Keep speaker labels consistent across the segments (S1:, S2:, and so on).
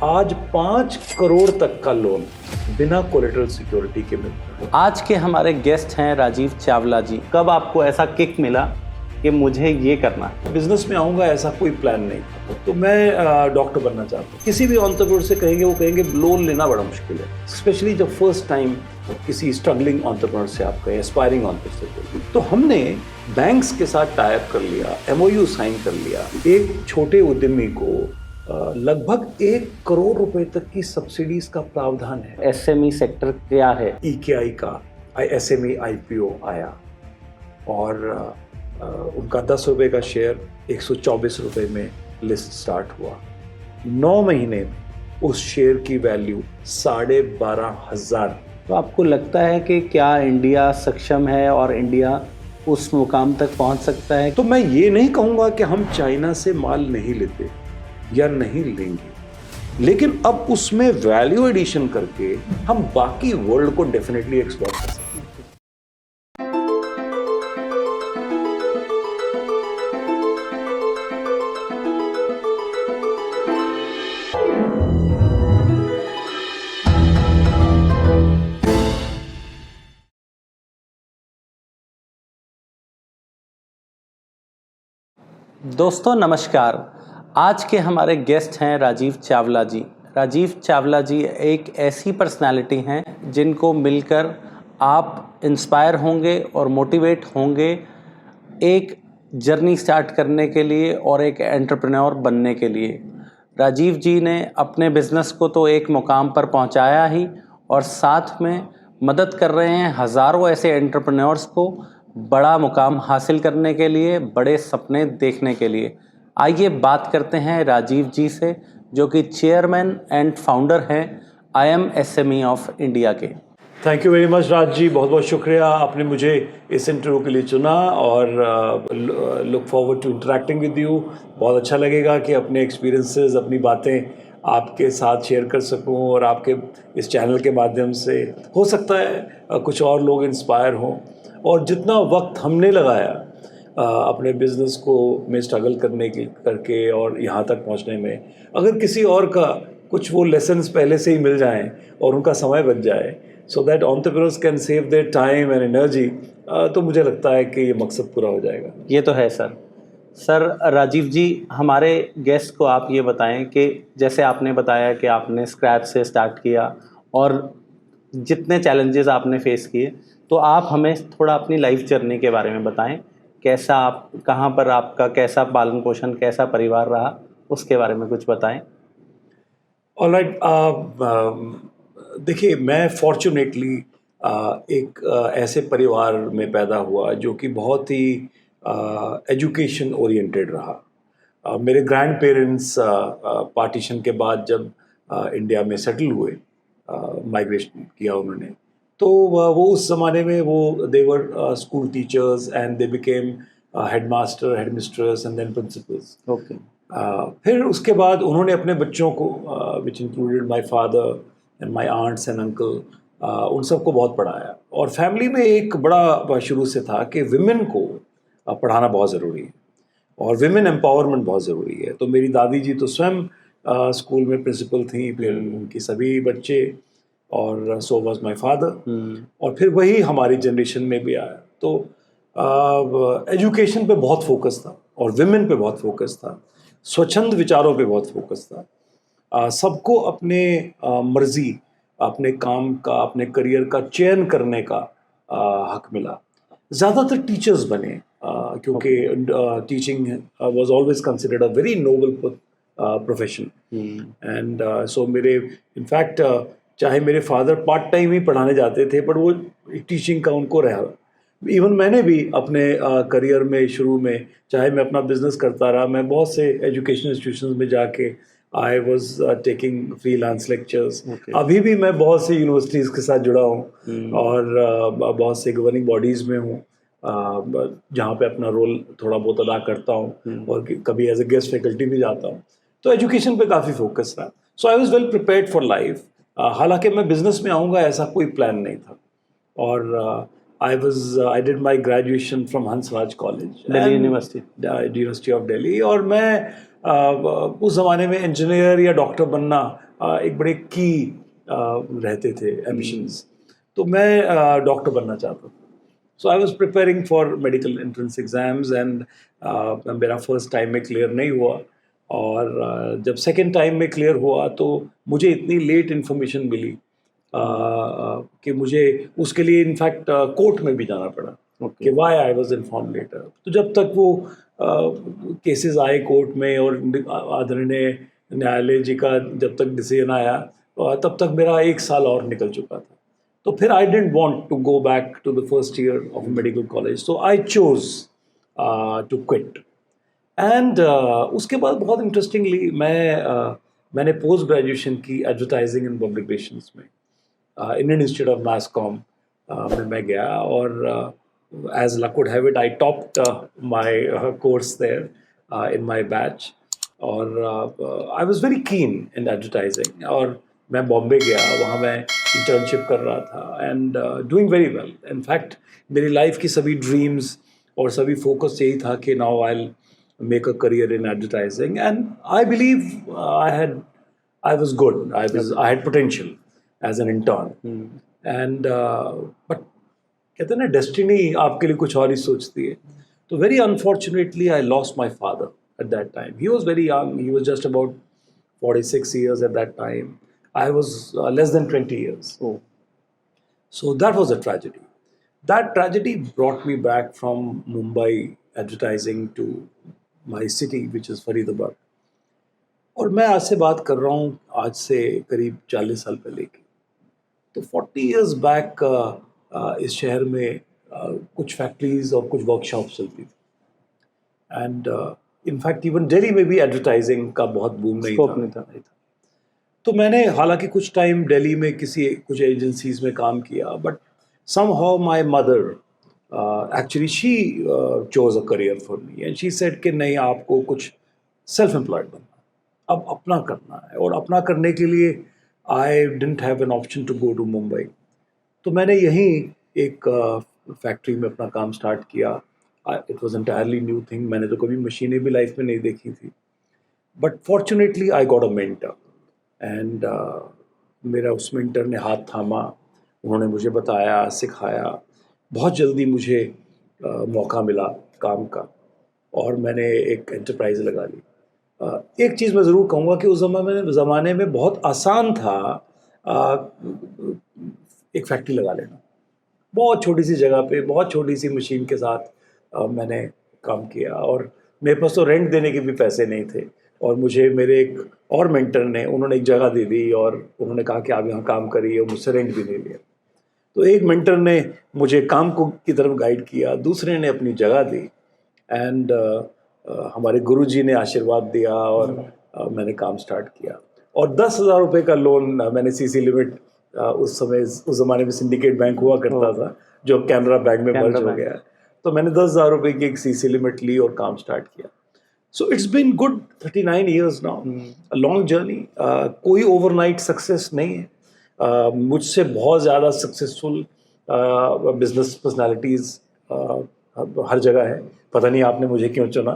S1: आज 5 करोड़ तक का लोन बिना कोलेटरल सिक्योरिटी के मिलता है।
S2: आज के हमारे गेस्ट हैं राजीव चावला जी। कब आपको ऐसा किक मिला कि मुझे ये करना है?
S1: बिजनेस में आऊँगा ऐसा कोई प्लान नहीं था। तो मैं डॉक्टर बनना चाहता हूँ। किसी भी एंटरप्रेन्योर से कहेंगे, वो कहेंगे लोन लेना बड़ा मुश्किल है, स्पेशली जब फर्स्ट टाइम किसी स्ट्रगलिंग एंटरप्रेन्योर से आप कहें, एस्पायरिंग एंटरप्रेन्योर से। तो हमने बैंक्स के साथ टाई अप कर लिया, MOU साइन कर लिया। एक छोटे उद्यमी को लगभग 1 करोड़ रुपए तक की सब्सिडीज का प्रावधान है।
S2: SME सेक्टर क्या है?
S1: EKI का SME IPO आया और उनका 10 रुपए का शेयर 124 रुपए में लिस्ट स्टार्ट हुआ। 9 महीने में उस शेयर की वैल्यू 12,500।
S2: तो आपको लगता है कि क्या इंडिया सक्षम है और इंडिया उस मुकाम तक पहुंच सकता है?
S1: तो मैं ये नहीं कहूँगा कि हम चाइना से माल नहीं लेते या नहीं लेंगे, लेकिन अब उसमें वैल्यू एडिशन करके हम बाकी वर्ल्ड को डेफिनेटली एक्सप्लोर कर सकते हैं।
S2: दोस्तों नमस्कार। आज के हमारे गेस्ट हैं राजीव चावला जी। राजीव चावला जी एक ऐसी पर्सनालिटी हैं जिनको मिलकर आप इंस्पायर होंगे और मोटिवेट होंगे एक जर्नी स्टार्ट करने के लिए और एक एंटरप्रेन्योर बनने के लिए। राजीव जी ने अपने बिजनेस को तो एक मुकाम पर पहुंचाया ही और साथ में मदद कर रहे हैं हज़ारों ऐसे एंटरप्रेन्योर्स को बड़ा मुकाम हासिल करने के लिए, बड़े सपने देखने के लिए। आइए बात करते हैं राजीव जी से, जो कि चेयरमैन एंड फाउंडर हैं IMSME ऑफ इंडिया के।
S1: Thank you very much Raj ji, बहुत बहुत शुक्रिया, आपने मुझे इस इंटरव्यू के लिए चुना और look forward to interacting with you. बहुत अच्छा लगेगा कि अपने एक्सपीरियंसेस, अपनी बातें आपके साथ शेयर कर सकूं और आपके इस चैनल के माध्यम से हो सकता है कुछ और लोग इंस्पायर हों। और जितना वक्त हमने लगाया अपने बिज़नेस को में स्ट्रगल करके और यहाँ तक पहुँचने में, अगर किसी और का कुछ वो लेसन्स पहले से ही मिल जाएं और उनका समय बच जाए so that entrepreneurs can save their time and energy, तो मुझे लगता है कि ये मकसद पूरा हो जाएगा।
S2: ये तो है सर राजीव जी, हमारे गेस्ट को आप ये बताएं कि जैसे आपने बताया कि आपने स्क्रैच से स्टार्ट किया और जितने चैलेंजेस आपने फेस किए, तो आप हमें थोड़ा अपनी लाइफ जर्नी के बारे में बताएं। कैसा आप, कहाँ पर आपका कैसा पालन पोषण, कैसा परिवार रहा, उसके बारे में कुछ बताएं।
S1: ऑलराइट, देखिए मैं फॉर्चुनेटली एक ऐसे परिवार में पैदा हुआ जो कि बहुत ही एजुकेशन ओरिएंटेड रहा। मेरे ग्रैंड पेरेंट्स पार्टीशन के बाद जब इंडिया में सेटल हुए, माइग्रेशन किया उन्होंने, तो वो उस ज़माने में वो they were school teachers and they became headmaster, headmistress and then principals.
S2: Okay.
S1: फिर उसके बाद उन्होंने अपने बच्चों को which included my father and my aunts and uncle, उन सबको बहुत पढ़ाया। और फैमिली में एक बड़ा शुरू से था कि विमेन को पढ़ाना बहुत ज़रूरी है और विमेन एम्पावरमेंट बहुत ज़रूरी है। तो मेरी दादी जी तो स्वयं स्कूल में प्रिंसिपल थी, फिर उनकी सभी बच्चे, और सो वाज माय फादर। और फिर वही हमारी जनरेशन में भी आया। तो एजुकेशन पे बहुत फोकस था और विमेन पे बहुत फोकस था, स्वच्छंद विचारों पे बहुत फोकस था। सबको अपने मर्जी, अपने काम का, अपने करियर का चयन करने का हक मिला। ज़्यादातर टीचर्स बने क्योंकि teaching was always considered a very noble profession. And so मेरे इनफैक्ट चाहे मेरे फादर पार्ट टाइम ही पढ़ाने जाते थे, पर वो टीचिंग का उनको रहा। इवन मैंने भी अपने करियर में शुरू में, चाहे मैं अपना बिजनेस करता रहा, मैं बहुत से एजुकेशन इंस्टीट्यूशंस में जाके I was taking freelance lectures. अभी भी मैं बहुत सी यूनिवर्सिटीज़ के साथ जुड़ा हूँ और बहुत से गवर्निंग बॉडीज़ में हूँ जहाँ पे अपना रोल थोड़ा बहुत अदा करता हूँ और कभी एज ए गेस्ट फैकल्टी भी जाता हूँ। तो एजुकेशन पे काफ़ी फोकस था। So I was well prepared for life. हालांकि मैं बिजनेस में आऊँगा ऐसा कोई प्लान नहीं था। और I did my graduation from Hansraj College,
S2: Delhi University,
S1: University of Delhi। और मैं उस ज़माने में इंजीनियर या डॉक्टर बनना एक बड़े की रहते थे एम्बिशंस। तो मैं डॉक्टर बनना चाहता था। So I was preparing for medical entrance exams and मेरा फर्स्ट टाइम में क्लियर नहीं हुआ। और जब सेकेंड टाइम में क्लियर हुआ तो मुझे इतनी लेट इन्फॉर्मेशन मिली कि मुझे उसके लिए इनफैक्ट कोर्ट में भी जाना पड़ा कि why I was inform later. तो जब तक वो केसेस आए कोर्ट में और आदरणीय न्यायालय जी का जब तक डिसीजन आया तब तक मेरा 1 साल और निकल चुका था। तो फिर I didn't want to go back to the first year of medical college, so I chose to quit. And उसके बाद बहुत इंटरेस्टिंगली मैंने पोस्ट ग्रेजुएशन की एडवर्टाइजिंग एंड पब्लिक रिलेशंस में Indian institute of mass comm में मैं गया। और as luck would have it, I topped my course there in my batch. और I was very keen in advertising. और मैं बॉम्बे गया, वहाँ मैं इंटर्नशिप कर रहा था and doing very well. In fact मेरी लाइफ की सभी ड्रीम्स और सभी फोकस यही था कि now I make a career in advertising and I believe I was good. I had potential as an intern. And but कहते हैं ना डेस्टिनी आपके लिए कुछ और ही सोचती है। तो very unfortunately I lost my father at that time. He was very young, he was just about 46 years at that time. I was less than 20 years. So that was a tragedy. That tragedy brought me back from Mumbai advertising to my city, which is Faridabad. और मैं आज से बात कर रहा हूँ आज से करीब 40 साल पहले की। तो 40 years बैक इस शहर में कुछ फैक्ट्रीज और कुछ वर्कशॉप चलती थी। एंड इनफैक्ट इवन दिल्ली में भी एडवर्टाइजिंग का बहुत बूम नहीं था। तो मैंने हालांकि कुछ टाइम दिल्ली में कुछ एजेंसीज में काम किया, but somehow my mother actually she chose a career for me and she said कि नहीं, आपको कुछ सेल्फ एम्प्लॉयड बनना, अब अपना करना है। और अपना करने के लिए I didn't have an option to go to Mumbai. तो मैंने यहीं एक फैक्ट्री में अपना काम स्टार्ट किया। It was entirely new thing, मैंने तो कभी मशीनें भी लाइफ में नहीं देखी थी। But fortunately I got a mentor and मेरा उस मेंटर ने हाथ थामा, उन्होंने मुझे बताया, सिखाया। बहुत जल्दी मुझे मौका मिला काम का और मैंने एक एंटरप्राइज लगा ली। एक चीज़ मैं ज़रूर कहूँगा कि उस ज़माने में बहुत आसान था एक फैक्ट्री लगा लेना। बहुत छोटी सी जगह पे बहुत छोटी सी मशीन के साथ मैंने काम किया और मेरे पास तो रेंट देने के भी पैसे नहीं थे। और मुझे मेरे एक और मेंटर ने, उन्होंने एक जगह दे दी और उन्होंने कहा कि आप यहाँ काम करिए, और मुझसे रेंट भी नहीं लिया। तो एक मेंटर ने मुझे काम की तरफ गाइड किया, दूसरे ने अपनी जगह दी एंड हमारे गुरुजी ने आशीर्वाद दिया और मैंने काम स्टार्ट किया। और 10,000 रुपये का लोन मैंने सीसी लिमिट, उस ज़माने में सिंडिकेट बैंक हुआ करता था जो कैनरा बैंक में मर्ज हो गया है। तो मैंने 10,000 रुपये की एक सीसी लिमिट ली और काम स्टार्ट किया। So it's been good 39 years now, a long journey. कोई ओवरनाइट सक्सेस नहीं है। मुझसे बहुत ज़्यादा सक्सेसफुल बिजनेस पर्सनालिटीज़ हर जगह है। पता नहीं आपने मुझे क्यों चुना,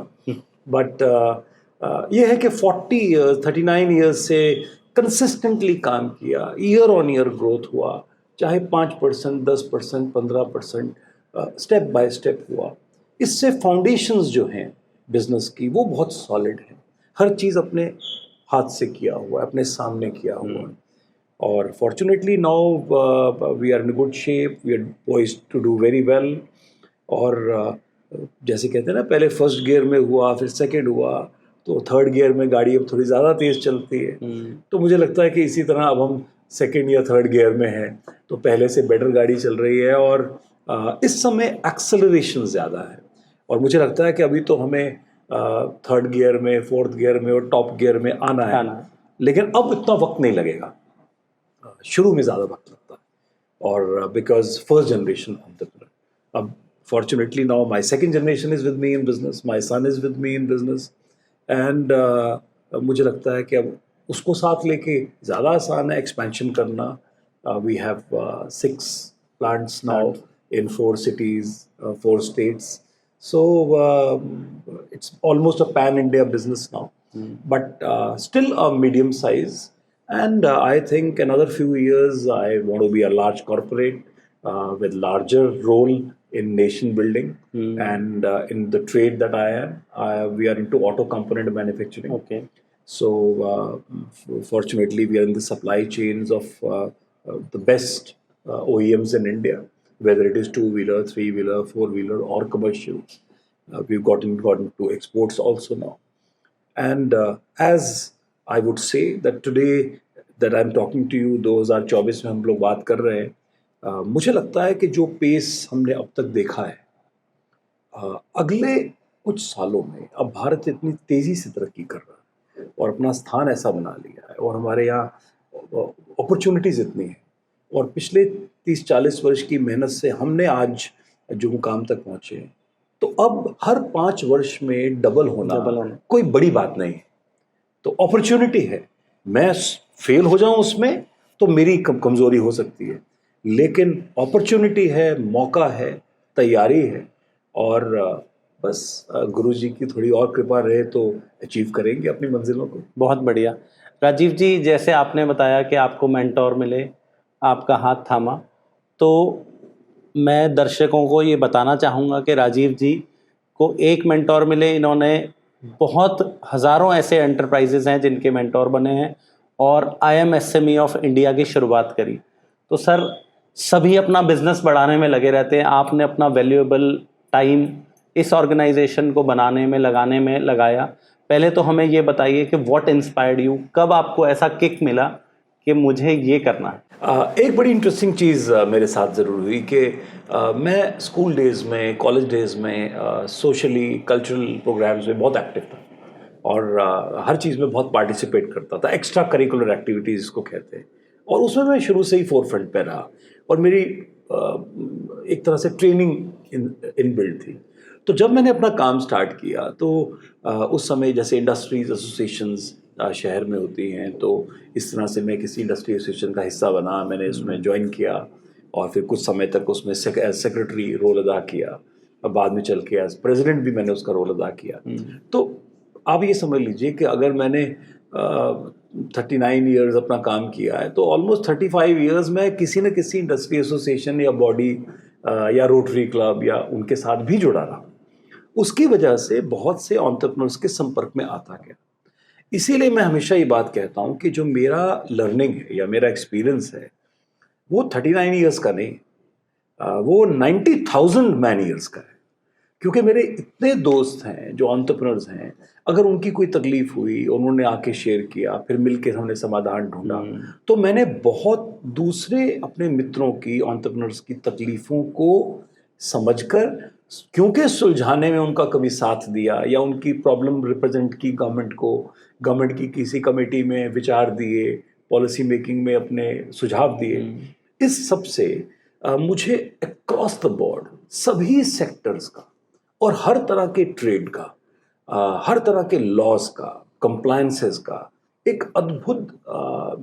S1: बट ये है कि 39 years से कंसिस्टेंटली काम किया, ईयर ऑन ईयर ग्रोथ हुआ, चाहे 5%, 10%, 15%, स्टेप बाय स्टेप हुआ। इससे फाउंडेशंस जो हैं बिजनेस की वो बहुत सॉलिड हैं। हर चीज़ अपने हाथ से किया हुआ है, अपने सामने किया हुआ है। और fortunately now we are in good shape, we are poised to do very well. और जैसे कहते हैं ना, पहले फर्स्ट गियर में हुआ, फिर सेकंड हुआ, तो थर्ड गियर में गाड़ी अब थोड़ी ज़्यादा तेज़ चलती है। तो मुझे लगता है कि इसी तरह अब हम सेकंड या थर्ड गियर में हैं, तो पहले से बेटर गाड़ी चल रही है। और इस समय एक्सेलरेशन ज़्यादा है और मुझे लगता है कि अभी तो हमें थर्ड गियर में, फोर्थ गियर में और टॉप गियर में आना है। लेकिन अब इतना वक्त नहीं लगेगा, शुरू में ज़्यादा वक्त लगता है। और बिकॉज फर्स्ट जनरेशन एंटरप्रेन्योर, अब fortunately now my second generation is with me in business, my son is with me in business and मुझे लगता है कि अब उसको साथ लेके ज़्यादा आसान है एक्सपेंशन करना। We have 6 plants now in 4 cities, 4 states, so it's almost a pan India business now, but still a medium size And I think another few years, I want to be a large corporate with larger role in nation building. And in the trade that I am, we are into auto component manufacturing.
S2: Okay.
S1: So fortunately, we are in the supply chains of the best OEMs in India, whether it is two-wheeler, three-wheeler, four-wheeler, or commercial. We've gotten to exports also now. And as I would say that today that I'm talking to you 2024 में हम लोग बात कर रहे हैं, मुझे लगता है कि जो पेस हमने अब तक देखा है, अगले कुछ सालों में अब भारत इतनी तेजी से तरक्की कर रहा है और अपना स्थान ऐसा बना लिया है और हमारे यहाँ अपॉर्चुनिटीज इतनी है और पिछले 30-40 वर्ष की मेहनत से हमने आज जो मुकाम तक पहुंचे हैं, तो अब हर 5 वर्ष में डबल होना कोई बड़ी बात नहीं है। तो अपॉर्चुनिटी है, मैं फेल हो जाऊं उसमें तो मेरी कमजोरी हो सकती है, लेकिन अपॉर्चुनिटी है, मौका है, तैयारी है और बस गुरुजी की थोड़ी और कृपा रहे तो अचीव करेंगे अपनी मंजिलों को।
S2: बहुत बढ़िया। राजीव जी, जैसे आपने बताया कि आपको मेंटोर मिले, आपका हाथ थामा, तो मैं दर्शकों को ये बताना चाहूँगा कि राजीव जी को एक मेंटोर मिले, इन्होंने बहुत हज़ारों ऐसे एंटरप्राइजेज़ हैं जिनके मेंटोर बने हैं और IMSME ऑफ इंडिया की शुरुआत करी। तो सर, सभी अपना बिजनेस बढ़ाने में लगे रहते हैं, आपने अपना वैल्यूएबल टाइम इस ऑर्गेनाइजेशन को बनाने में लगाने में लगाया। पहले तो हमें ये बताइए कि व्हाट इंस्पायर्ड यू, कब आपको ऐसा किक मिला कि मुझे ये करना है?
S1: एक बड़ी इंटरेस्टिंग चीज़ मेरे साथ ज़रूर हुई कि मैं स्कूल डेज़ में, कॉलेज डेज़ में सोशली कल्चरल प्रोग्राम्स में बहुत एक्टिव था और हर चीज़ में बहुत पार्टिसिपेट करता था, एक्स्ट्रा करिकुलर एक्टिविटीज़ इसको कहते हैं, और उसमें मैं शुरू से ही फोर फ्रंट पे रहा और मेरी एक तरह से ट्रेनिंग इन बिल्ड थी। तो जब मैंने अपना काम स्टार्ट किया तो उस समय जैसे इंडस्ट्रीज एसोसिएशंस शहर में होती हैं, तो इस तरह से मैं किसी इंडस्ट्री एसोसिएशन का हिस्सा बना, मैंने उसमें ज्वाइन किया और फिर कुछ समय तक उसमें सेक्रेटरी रोल अदा किया और बाद में चल के एज प्रेसिडेंट भी मैंने उसका रोल अदा किया। तो आप ये समझ लीजिए कि अगर मैंने 39 ईयर्स अपना काम किया है तो ऑलमोस्ट 35 ईयर्स में किसी न किसी इंडस्ट्री एसोसिएशन या बॉडी या रोटरी क्लब या उनके साथ भी जुड़ा रहा। उसकी वजह से बहुत से एंटरप्रेन्योर्स के संपर्क में आता गया। इसीलिए मैं हमेशा ये बात कहता हूँ कि जो मेरा लर्निंग है या मेरा एक्सपीरियंस है वो 39 ईयर्स का नहीं, वो 90,000 मैन ईयर्स का है, क्योंकि मेरे इतने दोस्त हैं जो एंटरप्रेन्योर्स हैं, अगर उनकी कोई तकलीफ हुई उन्होंने आके शेयर किया, फिर मिलकर हमने समाधान ढूंढा। तो मैंने बहुत दूसरे अपने मित्रों की, एंटरप्रेन्योर्स की तकलीफों को समझकर, क्योंकि सुलझाने में उनका कभी साथ दिया या उनकी प्रॉब्लम रिप्रेजेंट की गवर्नमेंट को, गवर्नमेंट की किसी कमेटी में विचार दिए, पॉलिसी मेकिंग में अपने सुझाव दिए, इस सब से मुझे अक्रॉस द बोर्ड सभी सेक्टर्स का और हर तरह के ट्रेड का, हर तरह के लॉज का, कंप्लायंसेस का एक अद्भुत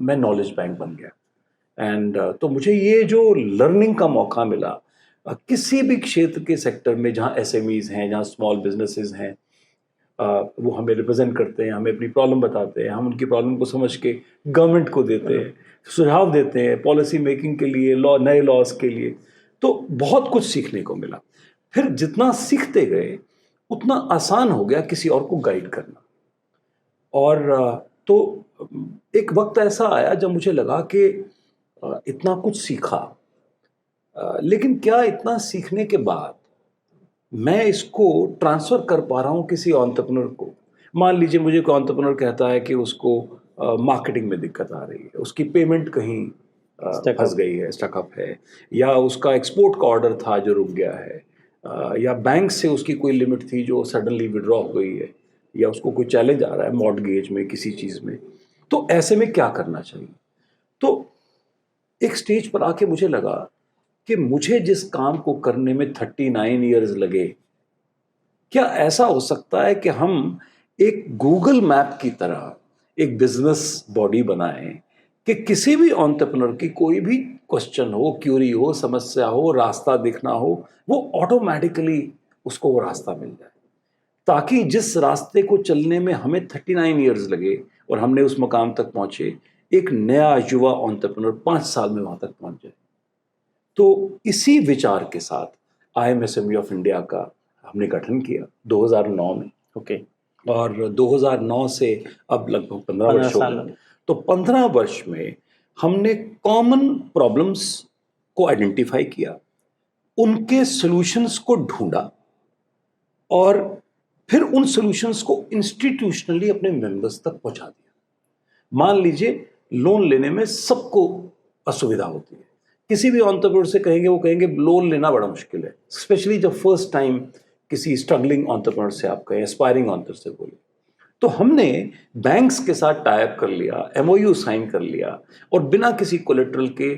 S1: मैं नॉलेज बैंक बन गया। एंड तो मुझे ये जो लर्निंग का मौका मिला किसी भी क्षेत्र के सेक्टर में जहाँ SMEs हैं, जहाँ स्मॉल बिजनेसेस हैं, वो हमें रिप्रेजेंट करते हैं, हमें अपनी प्रॉब्लम बताते हैं, हम उनकी प्रॉब्लम को समझ के गवर्नमेंट को देते हैं, सुझाव देते हैं पॉलिसी मेकिंग के लिए, नए लॉज के लिए। तो बहुत कुछ सीखने को मिला। फिर जितना सीखते गए उतना आसान हो गया किसी और को गाइड करना। और तो एक वक्त ऐसा आया जब मुझे लगा कि इतना कुछ सीखा, लेकिन क्या इतना सीखने के बाद मैं इसको ट्रांसफ़र कर पा रहा हूँ किसी एंटरप्रेन्योर को? मान लीजिए मुझे कोई एंटरप्रेन्योर कहता है कि उसको मार्केटिंग में दिक्कत आ रही है, उसकी पेमेंट कहीं फंस गई है, स्टकअप है, या उसका एक्सपोर्ट का ऑर्डर था जो रुक गया है, या बैंक से उसकी कोई लिमिट थी जो सडनली विड्रॉ हो गई है, या उसको कोई चैलेंज आ रहा है मॉर्टगेज में, किसी चीज़ में। तो ऐसे में क्या करना चाहिए? तो एक स्टेज पर आके मुझे लगा कि मुझे जिस काम को करने में 39 ईयर्स लगे, क्या ऐसा हो सकता है कि हम एक गूगल मैप की तरह एक बिजनेस बॉडी बनाएं कि किसी भी एंटरप्रेन्योर की कोई भी क्वेश्चन हो, क्यूरी हो, समस्या हो, रास्ता दिखना हो, वो ऑटोमेटिकली उसको वो रास्ता मिल जाए, ताकि जिस रास्ते को चलने में हमें 39 ईयर्स लगे और हमने उस मकाम तक पहुंचे, एक नया युवा एंटरप्रेन्योर 5 साल में वहां तक पहुंच जाए। तो इसी विचार के साथ IMSME ऑफ इंडिया का हमने गठन किया 2009 में।
S2: ओके।
S1: और 2009 से अब लगभग 15 वर्ष हो गए। तो 15 वर्ष में हमने कॉमन प्रॉब्लम्स को आइडेंटिफाई किया, उनके सॉल्यूशंस को ढूंढा और फिर उन सॉल्यूशंस को इंस्टीट्यूशनली अपने मेंबर्स तक पहुंचा दिया। मान लीजिए लोन लेने में सबको असुविधा होती है, किसी भी एंटरप्रेन्योर से कहेंगे, वो कहेंगे लोन लेना बड़ा मुश्किल है, स्पेशली जब फर्स्ट टाइम किसी स्ट्रगलिंग एंटरप्रेन्योर से आप कहें, एस्पायरिंग एंटरप्रेन्योर से बोले। तो हमने बैंक्स के साथ टाई अप कर लिया, MOU साइन कर लिया और बिना किसी कोलेट्रल के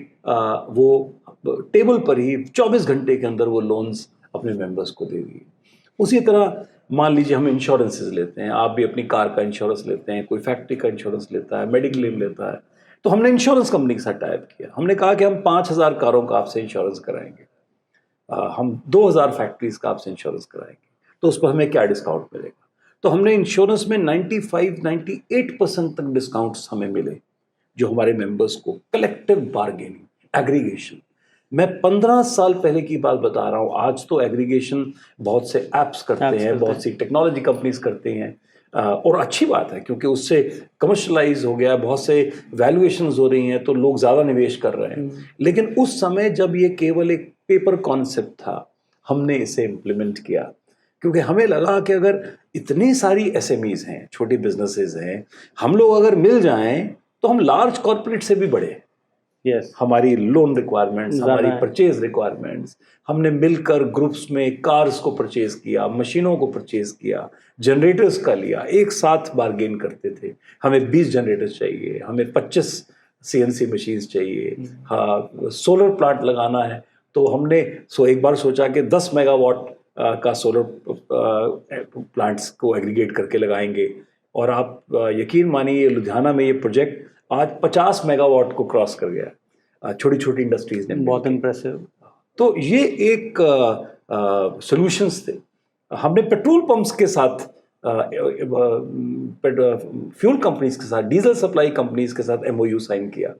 S1: वो टेबल पर ही 24 घंटे के अंदर वो लोन्स अपने मेंबर्स को दे दिए। उसी तरह मान लीजिए हम इंश्योरेंसेज लेते हैं, आप भी अपनी कार का इंश्योरेंस लेते हैं, कोई फैक्ट्री का इंश्योरेंस लेता है, मेडिक्लेम लेता है। तो हमने इंश्योरेंस कंपनी के साथ टाई अप किया। हमने कहा कि हम 5000 कारों का आपसे इंश्योरेंस कराएंगे, हम 2000 फैक्ट्रीज का आपसे इंश्योरेंस कराएंगे, तो उस पर हमें क्या डिस्काउंट मिलेगा। तो हमने इंश्योरेंस में 95-98% तक डिस्काउंट्स हमें मिले, जो हमारे मेंबर्स को कलेक्टिव बार्गेनिंग, एग्रीगेशन। मैं 15 साल पहले की बात बता रहा हूँ, आज तो एग्रीगेशन बहुत से ऐप्स करते हैं, बहुत सी टेक्नोलॉजी कंपनीज करते हैं, और अच्छी बात है क्योंकि उससे कमर्शलाइज हो गया, बहुत से वैल्यूएशंस हो रही हैं, तो लोग ज़्यादा निवेश कर रहे हैं। लेकिन उस समय जब ये केवल एक पेपर कॉन्सेप्ट था, हमने इसे इम्प्लीमेंट किया क्योंकि हमें लगा कि अगर इतनी सारी SMEs हैं, छोटी बिजनेसेस हैं, हम लोग अगर मिल जाएं तो हम लार्ज कॉर्पोरेट से भी बड़े।
S2: यस।
S1: हमारी लोन रिक्वायरमेंट्स, हमारी परचेज रिक्वायरमेंट्स, हमने मिलकर ग्रुप्स में कार्स को परचेज किया, मशीनों को परचेज किया, जनरेटर्स का लिया, एक साथ बार्गेन करते थे। हमें 20 जनरेटर्स चाहिए, हमें 25 CNC मशीन्स चाहिए, हाँ सोलर प्लांट लगाना है। तो हमने एक बार सोचा कि 10 मेगावाट का सोलर प्लांट्स को एग्रीगेट करके लगाएंगे, और आप यकीन मानिए लुधियाना में ये प्रोजेक्ट आज 50 मेगावाट को क्रॉस कर गया, छोटी छोटी इंडस्ट्रीज ने।
S2: बहुत इंप्रेसिव।
S1: तो ये एक सॉल्यूशंस थे। हमने पेट्रोल पंप्स के साथ, फ्यूल कंपनीज के साथ, डीजल सप्लाई कंपनीज के साथ MOU साइन किया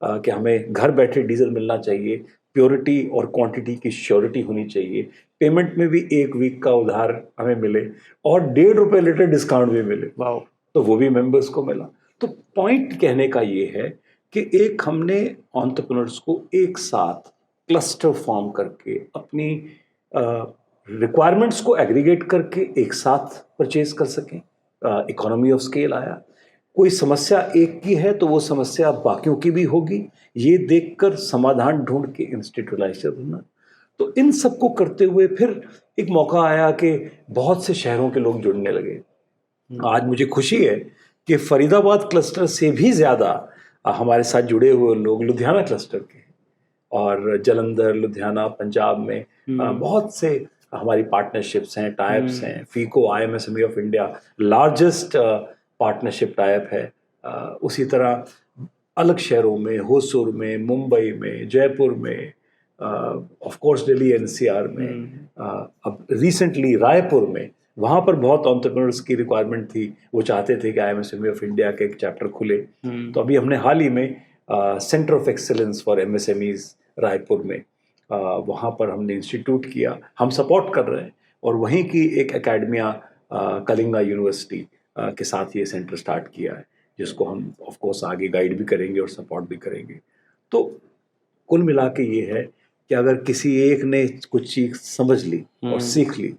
S1: कि हमें घर बैठे डीजल मिलना चाहिए, प्योरिटी और क्वांटिटी की श्योरिटी होनी चाहिए, पेमेंट में भी 1 वीक का उधार हमें मिले और ₹1.5 लीटर डिस्काउंट भी मिले।
S2: वाओ। तो
S1: वो भी मेंबर्स को मिला। तो पॉइंट कहने का ये है कि एक हमने एंटरप्रेन्योर्स को एक साथ क्लस्टर फॉर्म करके अपनी रिक्वायरमेंट्स को एग्रीगेट करके एक साथ परचेज कर सकें, इकोनॉमी ऑफ स्केल आया। कोई समस्या एक की है तो वो समस्या बाकियों की भी होगी, ये देखकर समाधान ढूंढ के इंस्टीट्यूशनलाइज होना। तो इन सब को करते हुए फिर एक मौका आया कि बहुत से शहरों के लोग जुड़ने लगे। आज मुझे खुशी है कि फरीदाबाद क्लस्टर से भी ज़्यादा हमारे साथ जुड़े हुए लोग लुधियाना क्लस्टर के, और जालंधर, लुधियाना, पंजाब में बहुत से हमारी पार्टनरशिप्स हैं, टाइप्स हैं। फीको IMSME of India largest partnership type है। उसी तरह अलग शहरों में, होसूर में, मुंबई में, जयपुर में, ऑफ कोर्स दिल्ली NCR में, अब रिसेंटली रायपुर में, वहाँ पर बहुत एंटरप्रेन्योर्स की रिक्वायरमेंट थी, वो चाहते थे कि IMSME ऑफ इंडिया के एक चैप्टर खुले। तो अभी हमने हाल ही में centre of excellence for MSMEs Raipur में, वहाँ पर हमने इंस्टीट्यूट किया, हम सपोर्ट कर रहे हैं। और वहीं की एक एकेडमिया कलिंगा यूनिवर्सिटी के साथ ये सेंटर स्टार्ट किया है, जिसको हम ऑफ कोर्स आगे गाइड भी करेंगे और सपोर्ट भी करेंगे। तो कुल मिला के ये है कि अगर किसी एक ने कुछ चीज़ समझ ली और सीख ली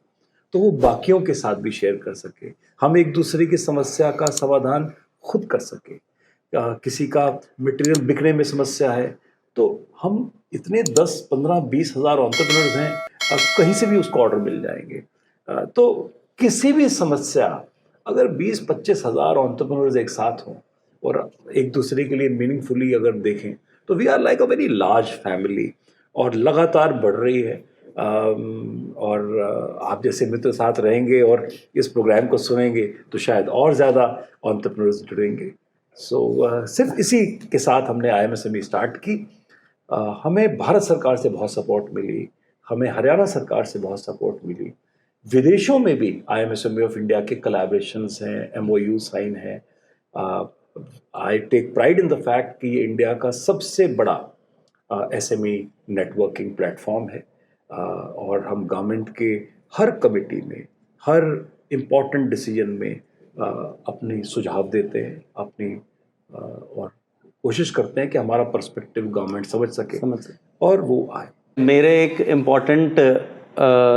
S1: तो वो बाकियों के साथ भी शेयर कर सके, हम एक दूसरे की समस्या का समाधान खुद कर सके। किसी का मटेरियल बिकने में समस्या है तो हम इतने 10, 15, 20 हज़ार एंटरप्रेन्योर्स हैं, कहीं से भी उसको ऑर्डर मिल जाएंगे। तो किसी भी समस्या, अगर 20-25 हज़ार एंटरप्रेन्योर्स एक साथ हों और एक दूसरे के लिए मीनिंगफुली अगर देखें, तो we are like a very large family, और लगातार बढ़ रही है। और आप जैसे मित्र साथ रहेंगे और इस प्रोग्राम को सुनेंगे तो शायद और ज़्यादा एंटरप्रेन्योर्स जुड़ेंगे। सिर्फ इसी के साथ हमने IMSME स्टार्ट की। हमें भारत सरकार से बहुत सपोर्ट मिली, हमें हरियाणा सरकार से बहुत सपोर्ट मिली, विदेशों में भी IMSME ऑफ इंडिया के कोलैबोरेशंस हैं, MOU साइन है, I take pride in the fact कि ये इंडिया का सबसे बड़ा एसएमई नेटवर्किंग प्लेटफॉर्म है। और हम गवर्नमेंट के हर कमेटी में, हर इम्पॉर्टेंट डिसीजन में अपनी सुझाव देते हैं, अपनी और कोशिश करते हैं कि हमारा पर्सपेक्टिव गवर्नमेंट समझ सके और वो आए।
S2: मेरे एक इम्पॉर्टेंट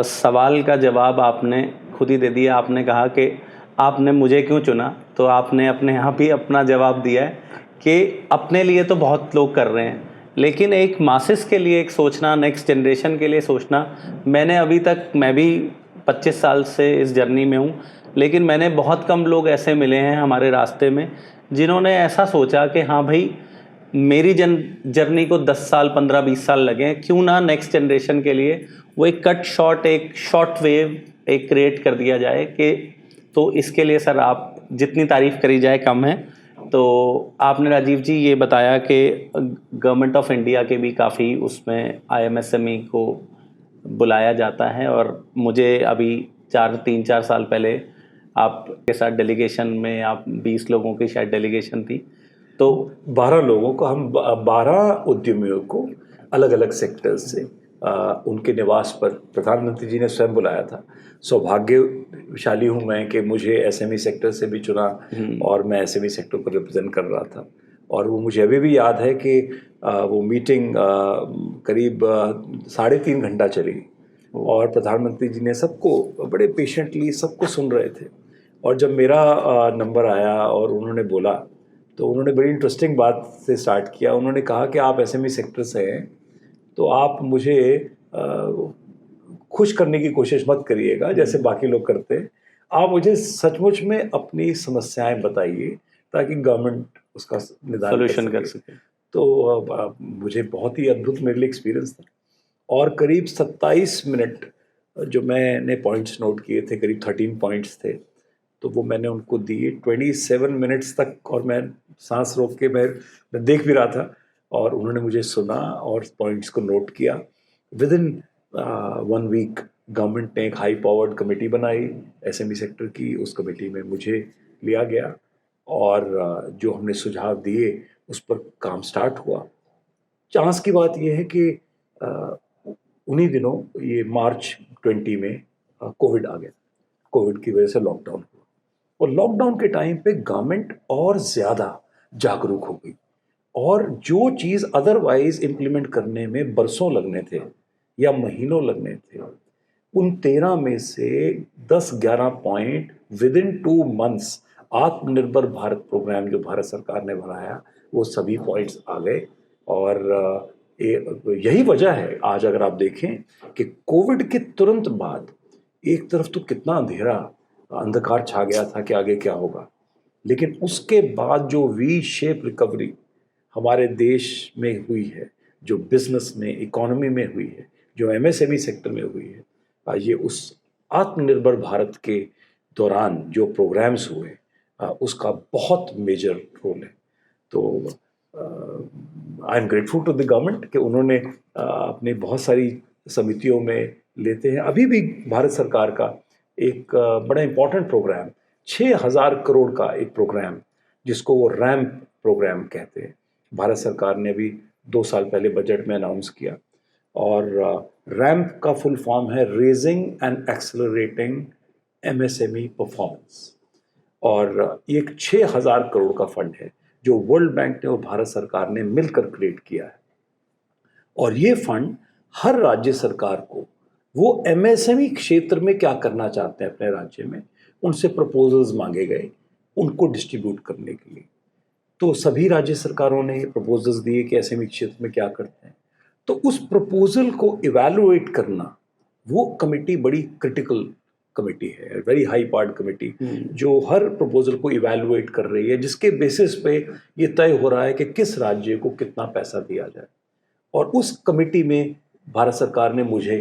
S2: सवाल का जवाब आपने खुद ही दे दिया। आपने कहा कि आपने मुझे क्यों चुना, तो आपने अपने आप ही अपना जवाब दिया है कि अपने लिए तो बहुत लोग कर रहे हैं, लेकिन एक मासेस के लिए एक सोचना, नेक्स्ट जनरेशन के लिए सोचना। मैंने अभी तक, मैं भी 25 साल से इस जर्नी में हूँ, लेकिन मैंने बहुत कम लोग ऐसे मिले हैं हमारे रास्ते में जिन्होंने ऐसा सोचा कि हाँ भाई, मेरी जर्नी को 10 साल, 15-20 साल लगे, क्यों ना नेक्स्ट जनरेशन के लिए वो एक कट शॉट, एक शॉर्ट वेव एक क्रिएट कर दिया जाए कि, तो इसके लिए सर आप जितनी तारीफ़ करी जाए कम है। तो आपने राजीव जी ये बताया कि गवर्नमेंट ऑफ इंडिया के भी काफ़ी उसमें IMSME को बुलाया जाता है, और मुझे अभी 3-4 साल पहले आपके साथ डेलीगेशन में, आप 20 लोगों की शायद डेलीगेशन थी, तो
S1: 12 लोगों को, हम 12 उद्यमियों को अलग अलग सेक्टर से उनके निवास पर प्रधानमंत्री जी ने स्वयं बुलाया था। सौभाग्यशाली हूँ मैं कि मुझे एसएमई सेक्टर से भी चुना और मैं एसएमई सेक्टर को रिप्रेजेंट कर रहा था। और वो मुझे अभी भी याद है कि वो मीटिंग करीब 3.5 घंटा चली और प्रधानमंत्री जी ने सबको बड़े पेशेंटली सबको सुन रहे थे। और जब मेरा नंबर आया और उन्होंने बोला, तो उन्होंने बड़ी इंटरेस्टिंग बात से स्टार्ट किया। उन्होंने कहा कि आप एसएमई सेक्टर से हैं, तो आप मुझे खुश करने की कोशिश मत करिएगा जैसे बाकी लोग करते हैं। आप मुझे सचमुच में अपनी समस्याएं बताइए ताकि गवर्नमेंट उसका निदान
S2: सोल्यूशन कर सके।
S1: तो मुझे बहुत ही अद्भुत मेरे लिए एक्सपीरियंस था। और करीब 27 मिनट जो मैंने पॉइंट्स नोट किए थे, करीब 13 पॉइंट्स थे, तो वो मैंने उनको दिए 27 मिनट्स तक। और मैं सांस रोक के मैं देख भी रहा था और उन्होंने मुझे सुना और पॉइंट्स को नोट किया। विद इन 1 वीक गवर्नमेंट ने एक हाई पावर्ड कमेटी बनाई एसएमई सेक्टर की। उस कमेटी में मुझे लिया गया और जो हमने सुझाव दिए उस पर काम स्टार्ट हुआ। चांस की बात यह है कि उन्हीं दिनों, ये मार्च 20 में कोविड आ गया। कोविड की वजह से लॉकडाउन हुआ और लॉकडाउन के टाइम पे गवर्नमेंट और ज़्यादा जागरूक हो गई और जो चीज़ अदरवाइज इम्प्लीमेंट करने में बरसों लगने थे या महीनों लगने थे, उन 13 में से 10-11 पॉइंट विद इन 2 मंथ्स आत्मनिर्भर भारत प्रोग्राम जो भारत सरकार ने बनाया, वो सभी पॉइंट्स आ गए। और यही वजह है आज अगर आप देखें कि कोविड के तुरंत बाद एक तरफ तो कितना अंधकार छा गया था कि आगे क्या होगा, लेकिन उसके बाद जो वी शेप रिकवरी हमारे देश में हुई है, जो बिजनेस में, इकोनॉमी में हुई है, जो एमएसएमई सेक्टर में हुई है, ये उस आत्मनिर्भर भारत के दौरान जो प्रोग्राम्स हुए उसका बहुत मेजर रोल है। तो I am grateful to the government कि उन्होंने अपनी बहुत सारी समितियों में लेते हैं। अभी भी भारत सरकार का एक बड़ा इम्पोर्टेंट प्रोग्राम, 6,000 करोड़ का एक प्रोग्राम जिसको वो रैम्प प्रोग्राम कहते हैं, भारत सरकार ने अभी 2 साल पहले बजट में अनाउंस किया। और रैम्प का फुल फॉर्म है raising and accelerating MSME performance. और ये एक 6,000 करोड़ का फंड है जो वर्ल्ड बैंक ने और भारत सरकार ने मिलकर क्रिएट किया है। और ये फंड हर राज्य सरकार को, वो एमएसएमई क्षेत्र में क्या करना चाहते हैं अपने राज्य में, उनसे प्रपोजल्स मांगे गए उनको डिस्ट्रीब्यूट करने के लिए। तो सभी राज्य सरकारों ने प्रपोजल्स दिए कि एसएमई क्षेत्र में क्या करते हैं। तो उस प्रपोजल को इवैल्यूएट करना, वो कमेटी बड़ी क्रिटिकल कमेटी है, वेरी हाई पावर्ड कमेटी, जो हर प्रपोजल को इवैल्यूएट कर रही है, जिसके बेसिस पे ये तय हो रहा है कि किस राज्य को कितना पैसा दिया जाए। और उस कमेटी में भारत सरकार ने मुझे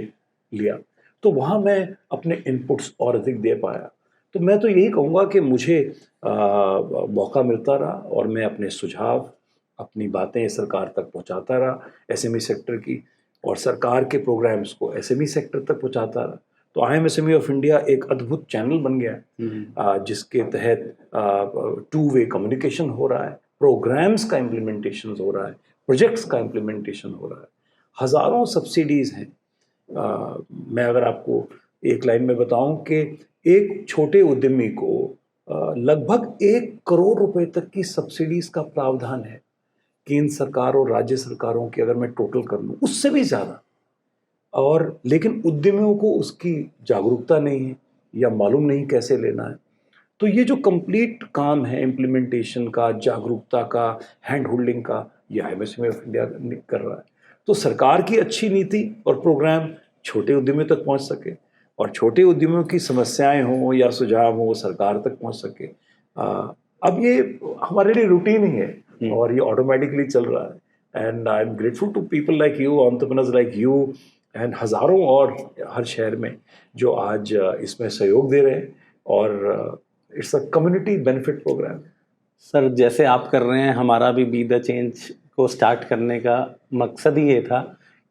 S1: लिया, तो वहाँ मैं अपने इनपुट्स और अधिक दे पाया। तो मैं तो यही कहूँगा कि मुझे मौका मिलता रहा और मैं अपने सुझाव, अपनी बातें सरकार तक पहुँचाता रहा एसएमई सेक्टर की, और सरकार के प्रोग्राम्स को एसएमई सेक्टर तक पहुँचाता रहा। तो IMSME ऑफ इंडिया एक अद्भुत चैनल बन गया है, जिसके तहत टू वे कम्युनिकेशन हो रहा है, प्रोग्राम्स का इम्प्लीमेंटेशन हो रहा है, प्रोजेक्ट्स का इम्प्लीमेंटेशन हो रहा है, हज़ारों सब्सिडीज़ हैं। मैं अगर आपको एक लाइन में बताऊं कि एक छोटे उद्यमी को लगभग 1 करोड़ रुपए तक की सब्सिडीज़ का प्रावधान है। केंद्र सरकार और राज्य सरकारों की अगर मैं टोटल कर लूँ, उससे भी ज़्यादा। और लेकिन उद्यमियों को उसकी जागरूकता नहीं है या मालूम नहीं कैसे लेना है। तो ये जो कंप्लीट काम है इम्प्लीमेंटेशन का, जागरूकता का, हैंड होल्डिंग का, ये IMSME ऑफ इंडिया कर रहा है। तो सरकार की अच्छी नीति और प्रोग्राम छोटे उद्यमियों तक पहुंच सके, और छोटे उद्यमियों की समस्याएं हों या सुझाव हों वो सरकार तक पहुंच सके। अब ये हमारे लिए रूटीन ही है और ये ऑटोमेटिकली चल रहा है। And I am grateful to people like you, entrepreneurs like you, and हज़ारों और हर शहर में जो आज इसमें सहयोग दे रहे हैं। और it's a community benefit programme.
S2: Sir, जैसे आप कर रहे हैं, हमारा भी बी द चेंज को स्टार्ट करने का मकसद ही ये था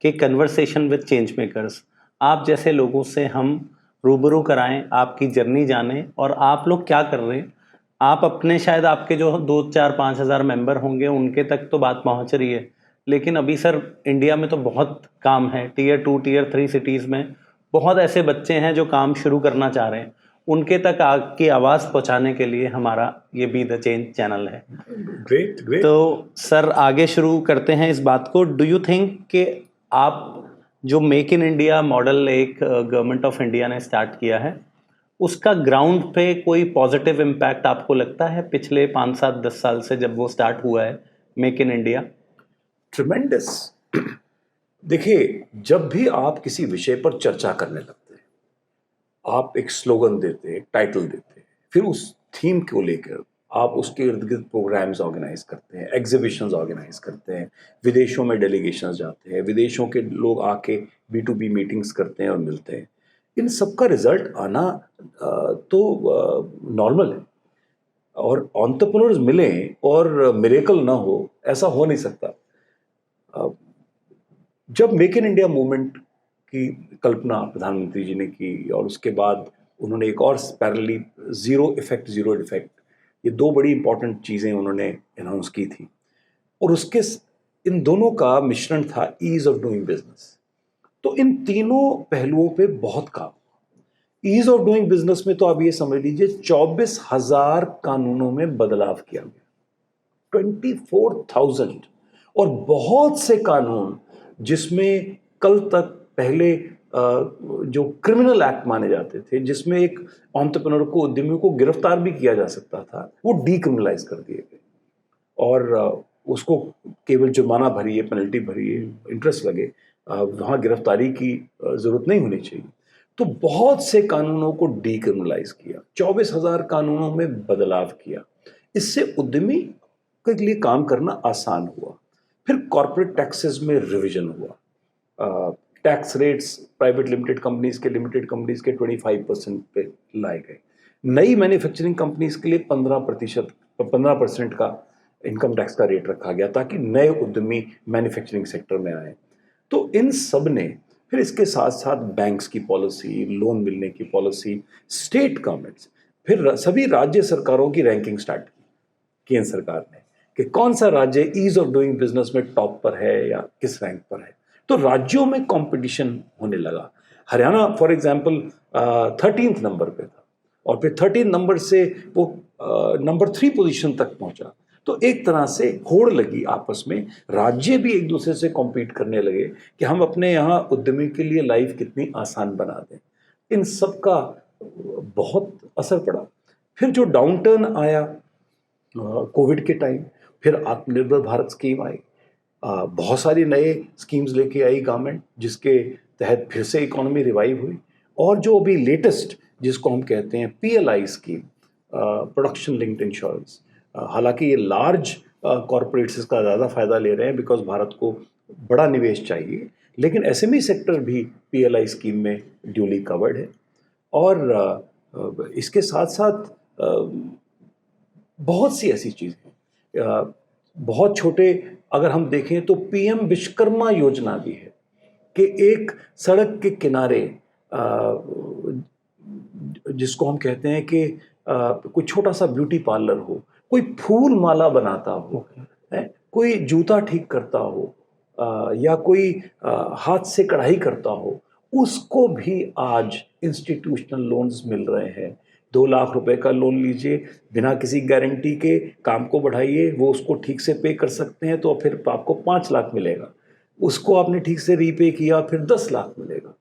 S2: कि कन्वर्सेशन विद चेंज मेकर्स, आप जैसे लोगों से हम रूबरू कराएं, आपकी जर्नी जानें और आप लोग क्या कर रहे हैं। आप अपने शायद आपके जो 2, 4, 5 हज़ार मेंबर होंगे उनके तक तो बात पहुंच रही है, लेकिन अभी सर इंडिया में तो बहुत काम है। Tier 2 Tier 3 सिटीज़ में बहुत ऐसे बच्चे हैं जो काम शुरू करना चाह रहे हैं, उनके तक आपकी आवाज़ पहुंचाने के लिए हमारा ये बी द चेंज चैनल है।
S1: Great great.
S2: तो सर आगे शुरू करते हैं इस बात को। डू यू थिंक कि आप जो मेक इन इंडिया मॉडल एक गवर्नमेंट ऑफ इंडिया ने स्टार्ट किया है, उसका ग्राउंड पे कोई पॉजिटिव इम्पैक्ट आपको लगता है पिछले 5, 7, 10 साल से जब वो स्टार्ट हुआ है मेक इन इंडिया?
S1: ट्रिमेंडस। देखिए, जब भी आप किसी विषय पर चर्चा करने लगते हैं, आप एक स्लोगन देते हैं, एक टाइटल देते हैं, फिर उस थीम को लेकर आप उसके इर्द गिर्द प्रोग्राम्स ऑर्गेनाइज करते हैं, एग्जीबिशंस ऑर्गेनाइज करते हैं, विदेशों में डेलीगेशंस जाते हैं, विदेशों के लोग आके B2B मीटिंग्स करते हैं और मिलते हैं। इन सब का रिजल्ट आना तो नॉर्मल है। और एंटरप्रेन्योर्स मिलें और मिरेकल ना हो, ऐसा हो नहीं सकता। जब मेक इन इंडिया मूवमेंट की कल्पना प्रधानमंत्री जी ने की और उसके बाद उन्होंने एक और parallelly zero effect zero defect, ये दो बड़ी इंपॉर्टेंट चीज़ें उन्होंने अनाउंस की थी। और उसके इन दोनों का मिश्रण था ईज ऑफ डूइंग बिजनेस। तो इन तीनों पहलुओं पे बहुत काम। ईज ऑफ डूइंग बिजनेस में तो आप ये समझ लीजिए 24,000 कानूनों में बदलाव किया गया, 24,000। और बहुत से कानून जिसमें कल तक पहले जो क्रिमिनल एक्ट माने जाते थे, जिसमें एक एंटरप्रेन्योर को, उद्यमी को गिरफ्तार भी किया जा सकता था, वो डीक्रिमिनलाइज कर दिए गए। और उसको केवल जुर्माना भरिए, पेनल्टी भरिए, इंटरेस्ट लगे, वहाँ गिरफ्तारी की ज़रूरत नहीं होनी चाहिए। तो बहुत से कानूनों को डीक्रिमिनलाइज किया, 24,000 कानूनों में बदलाव किया। इससे उद्यमी के लिए काम करना आसान हुआ। फिर कॉर्पोरेट टैक्सेस में रिवीजन हुआ, tax rates private limited companies के 25% पे लाए गए। नई मैन्युफैक्चरिंग कंपनीज के लिए 15% का इनकम टैक्स का रेट रखा गया ताकि नए उद्यमी मैन्युफैक्चरिंग सेक्टर में आए। तो इन सब ने, फिर इसके साथ साथ बैंक्स की पॉलिसी, लोन मिलने की पॉलिसी, स्टेट गवर्नमेंट्स, फिर सभी राज्य सरकारों की रैंकिंग स्टार्ट की केंद्र सरकार ने कि कौन सा राज्य ईज ऑफ डूइंग बिजनेस में टॉप पर है या किस रैंक पर है। तो राज्यों में कंपटीशन होने लगा। Haryana for example 13th number पे था और फिर 13 नंबर से वो नंबर 3 पोजीशन तक पहुंचा। तो एक तरह से होड़ लगी आपस में, राज्य भी एक दूसरे से कॉम्पीट करने लगे कि हम अपने यहाँ उद्यमी के लिए लाइफ कितनी आसान बना दें। इन सब का बहुत असर पड़ा। फिर जो डाउनटर्न आया कोविड के टाइम, फिर आत्मनिर्भर भारत स्कीम आई, बहुत सारी नए स्कीम्स लेके आई गवर्नमेंट, जिसके तहत फिर से इकोनॉमी रिवाइव हुई। और जो अभी लेटेस्ट जिसको हम कहते हैं PLI scheme, production linked insurance, हालांकि ये लार्ज कॉरपोरेट्स इसका ज़्यादा फ़ायदा ले रहे हैं बिकॉज भारत को बड़ा निवेश चाहिए, लेकिन SME सेक्टर भी PLI स्कीम में ड्यूली कवर्ड है। और इसके साथ साथ बहुत सी ऐसी चीज़ें, बहुत छोटे अगर हम देखें तो PM विश्वकर्मा योजना भी है कि एक सड़क के किनारे जिसको हम कहते हैं कि कोई छोटा सा ब्यूटी पार्लर हो, कोई फूल माला बनाता हो, कोई जूता ठीक करता हो, या कोई हाथ से कढ़ाई करता हो, उसको भी आज इंस्टीट्यूशनल लोन्स मिल रहे हैं। 2 लाख रुपए का लोन लीजिए, बिना किसी गारंटी के काम को बढ़ाइए, वो उसको ठीक से पे कर सकते हैं तो फिर आपको 5 लाख मिलेगा। उसको आपने ठीक से रीपे किया फिर 10 लाख मिलेगा।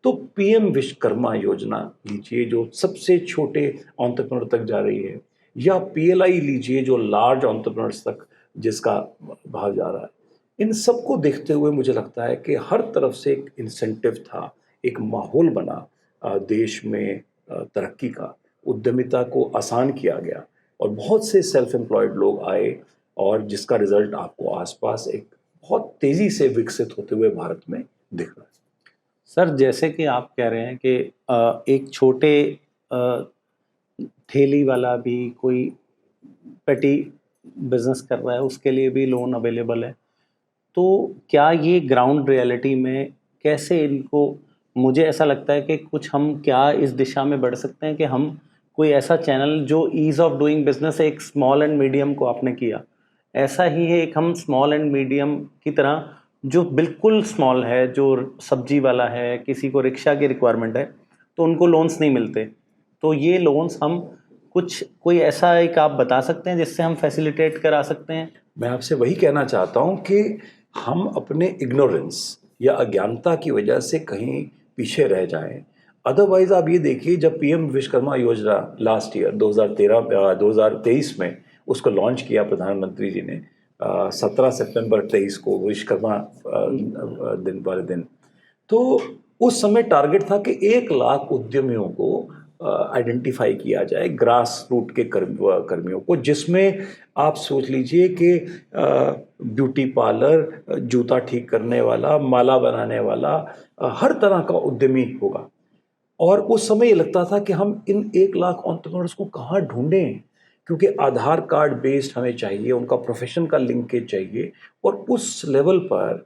S1: तो पीएम विश्वकर्मा योजना लीजिए जो सबसे छोटे एंटरप्रेन्योर तक जा रही है, या पीएलआई लीजिए जो लार्ज एंटरप्रेन्योर्स तक जिसका भाव जा रहा है। इन सबको देखते हुए मुझे लगता है कि हर तरफ से एक इंसेंटिव था, एक माहौल बना देश में तरक्की का, उद्यमिता को आसान किया गया और बहुत से सेल्फ एम्प्लॉयड लोग आए, और जिसका रिजल्ट आपको आसपास एक बहुत तेज़ी से विकसित होते हुए भारत में दिख रहा है।
S2: सर, जैसे कि आप कह रहे हैं कि एक छोटे ठेली वाला भी कोई पेटी बिजनेस कर रहा है, उसके लिए भी लोन अवेलेबल है, तो क्या ये ग्राउंड रियलिटी में कैसे इनको, मुझे ऐसा लगता है कि कुछ हम क्या इस दिशा में बढ़ सकते हैं कि हम कोई ऐसा चैनल जो ईज़ ऑफ डूइंग बिजनेस, एक स्मॉल एंड मीडियम को आपने किया, ऐसा ही है एक हम स्मॉल एंड मीडियम की तरह जो बिल्कुल स्मॉल है, जो सब्जी वाला है, किसी को रिक्शा की रिक्वायरमेंट है, तो उनको लोन्स नहीं मिलते, तो ये लोन्स हम कुछ कोई ऐसा एक आप बता सकते हैं जिससे हम फैसिलिटेट करा सकते हैं?
S1: मैं आपसे वही कहना चाहता हूँ कि हम अपने इग्नोरेंस या अज्ञानता की वजह से कहीं पीछे रह जाएं। अदरवाइज आप ये देखिए, जब पीएम विश्वकर्मा योजना लास्ट ईयर 2023 में उसको लॉन्च किया प्रधानमंत्री जी ने, 17 सितंबर 23 को विश्वकर्मा दिन वाले दिन, तो उस समय टारगेट था कि 1 लाख उद्यमियों को आइडेंटिफाई किया जाए, ग्रास रूट के कर्मियों को, जिसमें आप सोच लीजिए कि ब्यूटी पार्लर, जूता ठीक करने वाला, माला बनाने वाला, हर तरह का उद्यमी होगा। और उस समय ये लगता था कि हम इन 1 लाख एंटरप्रेन्योर्स को कहाँ ढूंढें, क्योंकि आधार कार्ड बेस्ड हमें चाहिए, उनका प्रोफेशन का लिंकेज चाहिए, और उस लेवल पर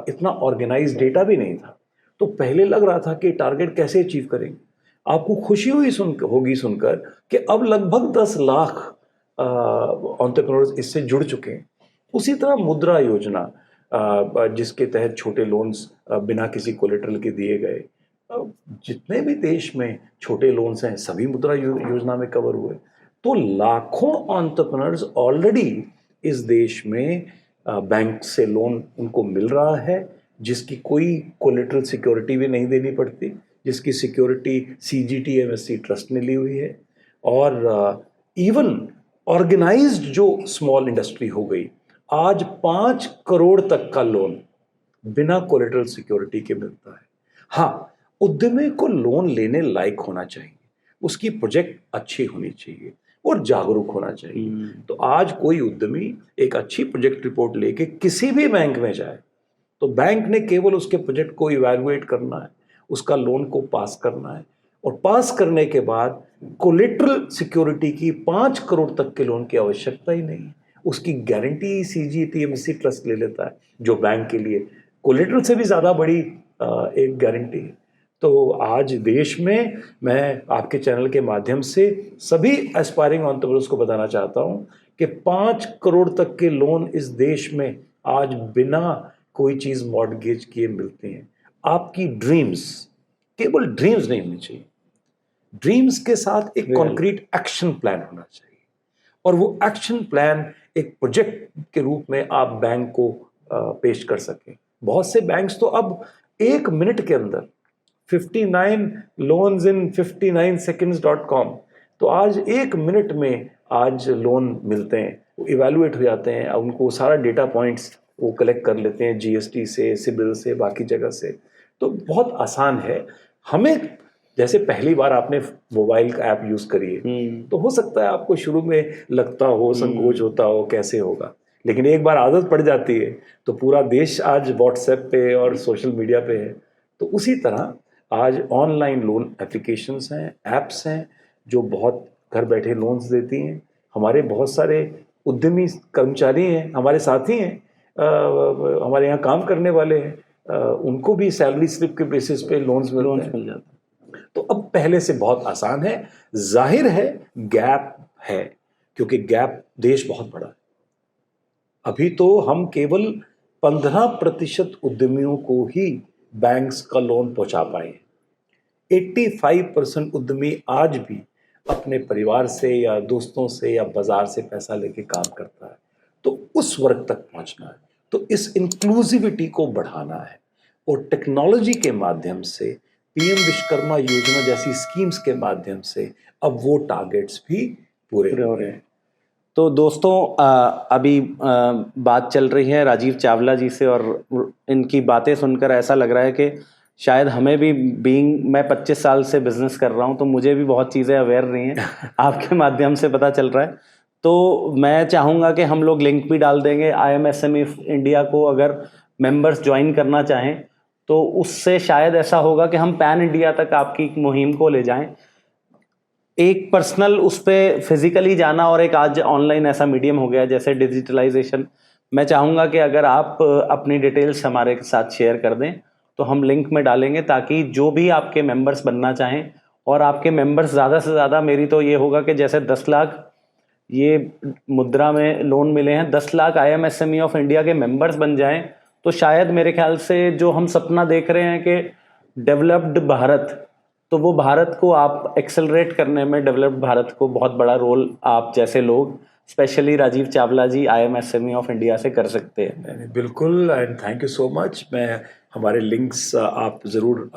S1: इतना ऑर्गेनाइज डेटा भी नहीं था। तो पहले लग रहा था कि टारगेट कैसे अचीव करेंगे। आपको खुशी होगी सुनकर कि अब लगभग 10 लाख एंटरप्रेन्योर्स इससे जुड़ चुके हैं। उसी तरह मुद्रा योजना, जिसके तहत छोटे लोन्स बिना किसी कोलेटरल के दिए गए, जितने भी देश में छोटे लोन्स हैं सभी मुद्रा योजना में कवर हुए। तो लाखों एंटरप्रेन्योर्स ऑलरेडी इस देश में बैंक से लोन उनको मिल रहा है, जिसकी कोई कोलेटरल सिक्योरिटी भी नहीं देनी पड़ती, जिसकी सिक्योरिटी सीजीटी एमएससी ट्रस्ट ने ली हुई है। और इवन ऑर्गेनाइज्ड जो स्मॉल इंडस्ट्री हो गई, आज 5 करोड़ तक का लोन बिना कोलेटरल सिक्योरिटी के मिलता है। हाँ, उद्यमी को लोन लेने लायक होना चाहिए, उसकी प्रोजेक्ट अच्छी होनी चाहिए और जागरूक होना चाहिए। तो आज कोई उद्यमी एक अच्छी प्रोजेक्ट रिपोर्ट लेके किसी भी बैंक में जाए, तो बैंक ने केवल उसके प्रोजेक्ट को इवैल्यूएट करना है, उसका लोन को पास करना है, और पास करने के बाद कोलेटरल सिक्योरिटी की 5 करोड़ तक के लोन की आवश्यकता ही नहीं है। उसकी गारंटी सीजीटी एमएससी ट्रस्ट ले लेता है, जो बैंक के लिए कोलेटरल से भी ज़्यादा बड़ी एक गारंटी है। तो आज देश में मैं आपके चैनल के माध्यम से सभी एस्पायरिंग एंटरप्रेन्योर्स को बताना चाहता हूं कि 5 करोड़ तक के लोन इस देश में आज बिना कोई चीज़ मॉर्टगेज किए मिलते हैं। आपकी ड्रीम्स केवल ड्रीम्स नहीं होनी चाहिए, ड्रीम्स के साथ एक कॉन्क्रीट एक्शन प्लान होना चाहिए, और वो एक्शन प्लान एक प्रोजेक्ट के रूप में आप बैंक को पेश कर सकें। बहुत से बैंक्स तो अब 1 मिनट के अंदर 59 loans in 59 seconds.com, तो आज 1 मिनट में आज लोन मिलते हैं, वो इवैल्यूएट हो जाते हैं, उनको सारा डेटा पॉइंट्स वो कलेक्ट कर लेते हैं जीएसटी से, सिबिल से, बाकी जगह से। तो बहुत आसान है। हमें जैसे पहली बार आपने मोबाइल का ऐप यूज़ करी है, तो हो सकता है आपको शुरू में लगता हो, संकोच होता हो, कैसे होगा, लेकिन एक बार आदत पड़ जाती है तो पूरा देश आज व्हाट्सएप पे और सोशल मीडिया पे है। तो उसी तरह आज ऑनलाइन लोन एप्लीकेशंस हैं, ऐप्स हैं, जो बहुत घर बैठे लोन्स देती हैं। हमारे बहुत सारे उद्यमी कर्मचारी हैं, हमारे साथी हैं, हमारे यहाँ काम करने वाले हैं, उनको भी सैलरी स्लिप के बेसिस पे लोन्स मिल जाते हैं। तो अब पहले से बहुत आसान है। जाहिर है गैप है, क्योंकि गैप देश बहुत बड़ा है। अभी तो हम केवल 15% उद्यमियों को ही बैंक्स का लोन पहुंचा पाए। 85% उद्यमी आज भी अपने परिवार से या दोस्तों से या बाजार से पैसा लेके काम करता है। तो उस वर्ग तक पहुंचना है, तो इस इंक्लूसिविटी को बढ़ाना है, और टेक्नोलॉजी के माध्यम से पीएम विश्वकर्मा योजना जैसी स्कीम्स के माध्यम से अब वो टारगेट्स भी पूरे हो रहे हैं।
S2: तो दोस्तों अभी बात चल रही है राजीव चावला जी से, और इनकी बातें सुनकर ऐसा लग रहा है कि शायद हमें भी, मैं 25 साल से बिजनेस कर रहा हूं, तो मुझे भी बहुत चीज़ें अवेयर नहीं हैं, आपके माध्यम से पता चल रहा है। तो मैं चाहूँगा कि हम लोग लिंक भी डाल देंगे IMSME इंडिया को, अगर मेंबर्स ज्वाइन करना चाहें तो उससे शायद ऐसा होगा कि हम पैन इंडिया तक आपकी मुहिम को ले जाएं। एक पर्सनल उस पर फिजिकली जाना और एक आज ऑनलाइन ऐसा मीडियम हो गया जैसे डिजिटलाइजेशन। मैं चाहूँगा कि अगर आप अपनी डिटेल्स हमारे साथ शेयर कर दें तो हम लिंक में डालेंगे, ताकि जो भी आपके मेंबर्स बनना चाहें, और आपके मेंबर्स ज़्यादा से ज़्यादा, मेरी तो ये होगा कि जैसे 10 लाख ये मुद्रा में लोन मिले हैं, 10 लाख IMSME ऑफ इंडिया के मेंबर्स बन जाएं, तो शायद मेरे ख्याल से जो हम सपना देख रहे हैं कि डेवलप्ड भारत, तो वो भारत को आप एक्सेलरेट करने में, डेवलप्ड भारत को बहुत बड़ा रोल आप जैसे लोग, specially Rajiv Chawla ji IMSME of India से कर सकते हैं।
S1: बिल्कुल, and thank you so much. मैं हमारे लिंक्स आप ज़रूर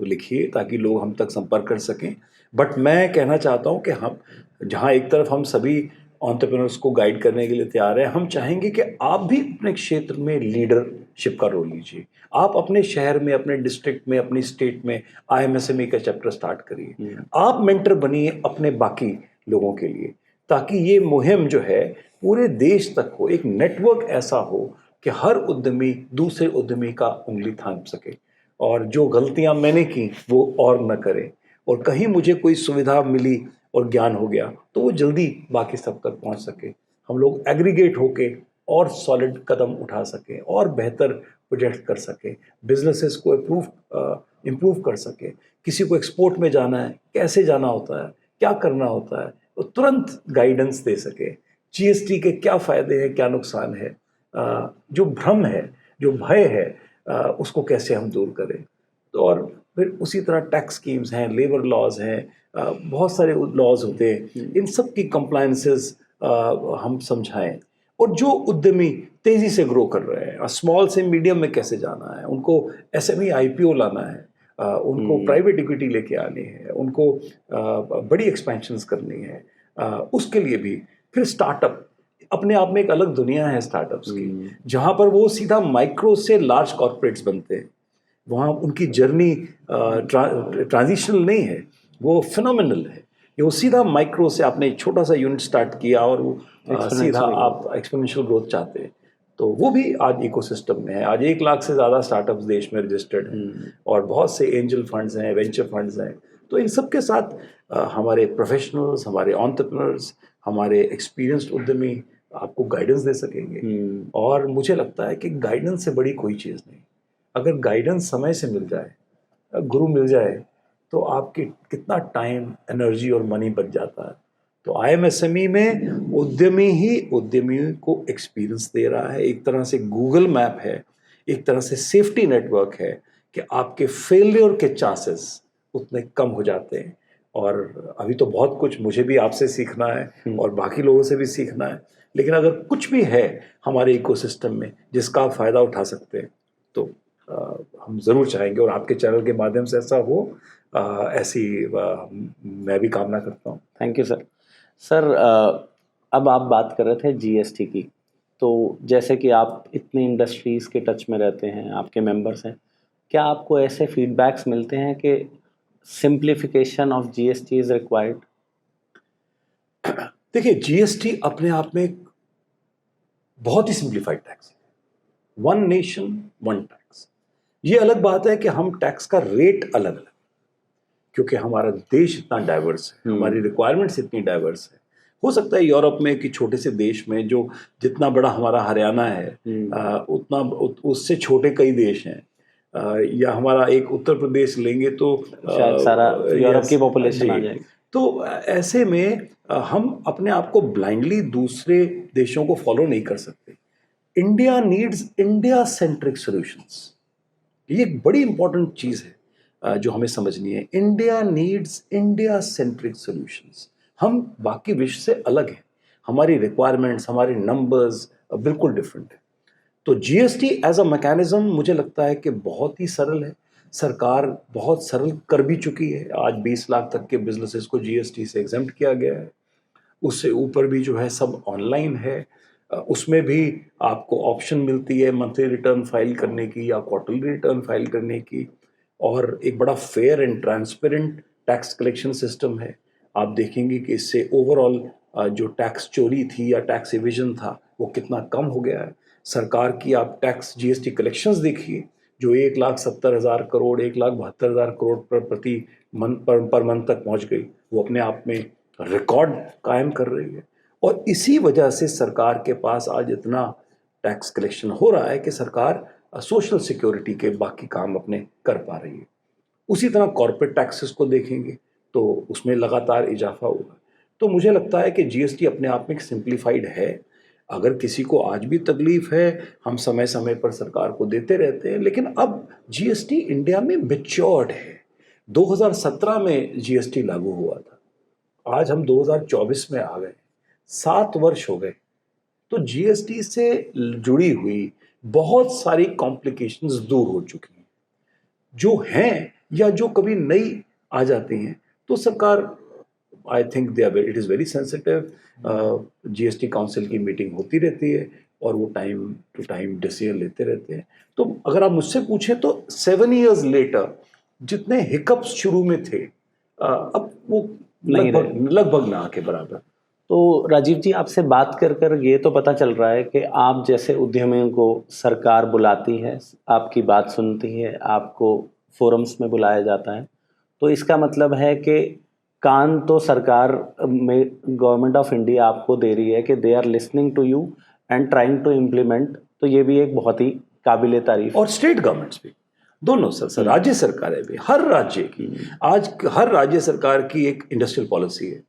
S1: लिखिए ताकि लोग हम तक संपर्क कर सकें। बट मैं कहना चाहता हूं कि हम जहां एक तरफ हम सभी एंटरप्रेन्योर्स को गाइड करने के लिए तैयार हैं, हम चाहेंगे कि आप भी अपने क्षेत्र में लीडरशिप का रोल लीजिए। आप अपने शहर में, अपने डिस्ट्रिक्ट में, अपनी स्टेट में IMSME का चैप्टर स्टार्ट करिए। आप मेंटर बनिए अपने बाकी लोगों के लिए, ताकि ये मुहिम जो है पूरे देश तक हो, एक नेटवर्क ऐसा हो कि हर उद्यमी दूसरे उद्यमी का उंगली थाम सके, और जो गलतियां मैंने की वो और न करे, और कहीं मुझे कोई सुविधा मिली और ज्ञान हो गया तो वो जल्दी बाकी सब तक पहुंच सके। हम लोग एग्रीगेट होके और सॉलिड कदम उठा सके और बेहतर प्रोजेक्ट कर सके, बिजनेसेस को इम्प्रूव कर सके। किसी को एक्सपोर्ट में जाना है, कैसे जाना होता है, क्या करना होता है, तो तुरंत गाइडेंस दे सके। GST के क्या फ़ायदे हैं, क्या नुकसान है, जो भ्रम है, जो भय है, उसको कैसे हम दूर करें। तो और फिर उसी तरह टैक्स स्कीम्स हैं, लेबर लॉज हैं, बहुत सारे लॉज होते हैं, इन सब की कंप्लायंसेस हम समझाएं। और जो उद्यमी तेज़ी से ग्रो कर रहे हैं, स्मॉल से मीडियम में कैसे जाना है, उनको SME IPO लाना है, उनको प्राइवेट इक्विटी लेके आनी है, उनको बड़ी एक्सपेंशंस करनी है, उसके लिए भी। फिर स्टार्टअप अपने आप में एक अलग दुनिया है स्टार्टअप्स की, जहाँ पर वो सीधा माइक्रो से लार्ज कॉर्पोरेट्स बनते हैं। वहाँ उनकी जर्नी ट्रांजिशनल नहीं है, वो फिनोमिनल है। वो सीधा माइक्रो से आपने एक छोटा सा यूनिट स्टार्ट किया और वो सीधा आप एक्सपोनेंशियल ग्रोथ चाहते हैं, तो वो भी आज इकोसिस्टम में है। आज 1 लाख से ज़्यादा स्टार्टअप्स देश में रजिस्टर्ड हैं, और बहुत से एंजल फंड्स हैं, वेंचर फंड्स हैं। तो इन सब के साथ हमारे प्रोफेशनल्स, हमारे एंटरप्रेन्योर्स, हमारे एक्सपीरियंस्ड उद्यमी आपको गाइडेंस दे सकेंगे। और मुझे लगता है कि गाइडेंस से बड़ी कोई चीज़ नहीं। अगर गाइडेंस समय से मिल जाए, गुरु मिल जाए, तो आपकी कितना टाइम, एनर्जी और मनी बच जाता है। तो IMSME में उद्यमी ही उद्यमी को एक्सपीरियंस दे रहा है, एक तरह से गूगल मैप है, एक तरह से सेफ्टी नेटवर्क है कि आपके फेलियर के चांसेस उतने कम हो जाते हैं। और अभी तो बहुत कुछ मुझे भी आपसे सीखना है और बाकी लोगों से भी सीखना है, लेकिन अगर कुछ भी है हमारे इकोसिस्टम में जिसका आप फ़ायदा उठा सकते हैं, तो हम ज़रूर चाहेंगे, और आपके चैनल के माध्यम से ऐसा हो, ऐसी मैं भी कामना करता हूँ।
S2: Thank you sir. सर अब आप बात कर रहे थे GST की, तो जैसे कि आप इतनी इंडस्ट्रीज़ के टच में रहते हैं, आपके मेंबर्स हैं, क्या आपको ऐसे फीडबैक्स मिलते हैं कि simplification of GST is required?
S1: देखिए, GST अपने आप में बहुत ही सिंप्लीफाइड टैक्स है। 1 नेशन 1 टैक्स। ये अलग बात है कि हम टैक्स का रेट अलग अलग, क्योंकि हमारा देश इतना डाइवर्स है, हमारी रिक्वायरमेंट्स इतनी डाइवर्स है। हो सकता है यूरोप में कि छोटे से देश में, जो जितना बड़ा हमारा हरियाणा है, उतना उससे छोटे कई देश हैं, या हमारा एक उत्तर प्रदेश लेंगे तो
S2: शायद सारा यूरोप की
S1: yes,
S2: पॉपुलेशन आ
S1: जी।
S2: जाएगी।
S1: तो ऐसे में हम अपने आप को ब्लाइंडली दूसरे देशों को फॉलो नहीं कर सकते। India needs India centric solutions. ये एक बड़ी इंपॉर्टेंट चीज़ है जो हमें समझनी है। India needs India centric solutions. हम बाकी विश्व से अलग हैं, हमारी रिक्वायरमेंट्स, हमारे नंबर्स बिल्कुल डिफरेंट है। तो जीएसटी एज अ मैकेनिज्म मुझे लगता है कि बहुत ही सरल है। सरकार बहुत सरल कर भी चुकी है। आज 20 लाख तक के बिजनेसेस को जीएसटी से एग्जेम्प्ट किया गया है। उससे ऊपर भी जो है सब ऑनलाइन है। उसमें भी आपको ऑप्शन मिलती है मंथली रिटर्न फाइल करने की या क्वार्टरली रिटर्न फाइल करने की। और एक बड़ा fair and transparent tax collection system है। आप देखेंगे कि इससे ओवरऑल जो टैक्स चोरी थी या टैक्स एविजन था वो कितना कम हो गया है। सरकार की आप टैक्स जीएसटी कलेक्शंस देखिए जो 1,70,000 करोड़ 1,72,000 करोड़ पर मंथ तक पहुंच गई, वो अपने आप में रिकॉर्ड कायम कर रही है। और इसी वजह से सरकार के पास आज इतना टैक्स कलेक्शन हो रहा है कि सरकार सोशल सिक्योरिटी के बाकी काम अपने कर पा रही है। उसी तरह कॉर्पोरेट टैक्सेस को देखेंगे तो उसमें लगातार इजाफा होगा। तो मुझे लगता है कि जीएसटी अपने आप में सिंप्लीफाइड है। अगर किसी को आज भी तकलीफ है, हम समय समय पर सरकार को देते रहते हैं, लेकिन अब जीएसटी इंडिया में मैच्योर्ड है। 2017 में जीएसटी लागू हुआ था, आज हम 2024 में आ गए, 7 वर्ष हो गए। तो जीएसटी से जुड़ी हुई बहुत सारी कॉम्प्लिकेशंस दूर हो चुकी हैं जो हैं या जो कभी नई आ जाती हैं। तो सरकार I think they are it is very sensitive. GST council की मीटिंग होती रहती है और वो टाइम टू टाइम डिसीजन लेते रहते हैं। तो अगर आप मुझसे पूछें तो 7 years लेटर जितने हिकअप्स शुरू में थे अब वो
S2: नहीं
S1: लगभग ना के बराबर।
S2: तो राजीव जी, आपसे बात कर कर ये तो पता चल रहा है कि आप जैसे उद्यमियों को सरकार बुलाती है, आपकी बात सुनती है, आपको फोरम्स में बुलाया जाता है। तो इसका मतलब है कि कान तो सरकार में गवर्नमेंट ऑफ इंडिया आपको दे रही है कि they are listening to you and trying to implement. तो ये भी एक बहुत ही काबिले तारीफ।
S1: और स्टेट गवर्नमेंट्स भी, दोनों सर राज्य सरकारें भी, हर राज्य की आज हर राज्य सरकार की एक इंडस्ट्रियल पॉलिसी है।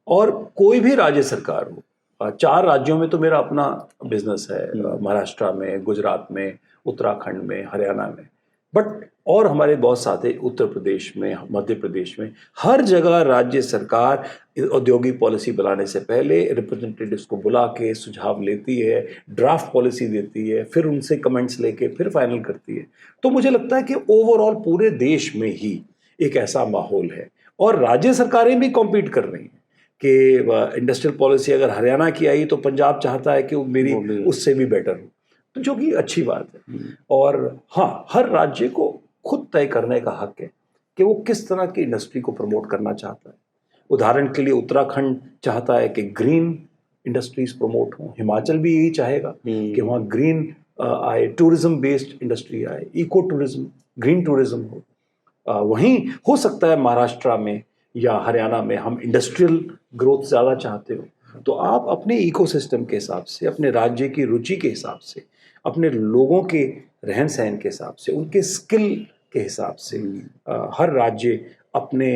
S1: और कोई भी राज्य सरकार हो, 4 राज्यों में तो मेरा अपना बिजनेस है, महाराष्ट्र में, गुजरात में, उत्तराखंड में, हरियाणा में, बट और हमारे बहुत साथी उत्तर प्रदेश में, मध्य प्रदेश में, हर जगह राज्य सरकार औद्योगिक पॉलिसी बनाने से पहले रिप्रेजेंटेटिव्स को बुला के सुझाव लेती है, ड्राफ्ट पॉलिसी देती है, फिर उनसे कमेंट्स लेके फिर फाइनल करती है। तो मुझे लगता है कि ओवरऑल पूरे देश में ही एक ऐसा माहौल है और राज्य सरकारें भी कॉम्पीट कर रही हैं कि इंडस्ट्रियल पॉलिसी अगर हरियाणा की आई तो पंजाब चाहता है कि वो मेरी उससे भी बेटर हो, तो जो कि अच्छी बात है। और हाँ, हर राज्य को खुद तय करने का हक है कि वो किस तरह की इंडस्ट्री को प्रमोट करना चाहता है। उदाहरण के लिए उत्तराखंड चाहता है कि ग्रीन इंडस्ट्रीज प्रमोट हो, हिमाचल भी यही चाहेगा कि वहाँ ग्रीन आए, टूरिज्म बेस्ड इंडस्ट्री आए, इको टूरिज्म, ग्रीन टूरिज्म हो। वहीं हो सकता है महाराष्ट्र में या हरियाणा में हम इंडस्ट्रियल ग्रोथ ज़्यादा चाहते हो। तो आप अपने इकोसिस्टम के हिसाब से, अपने राज्य की रुचि के हिसाब से, अपने लोगों के रहन सहन के हिसाब से, उनके स्किल के हिसाब से हर राज्य अपने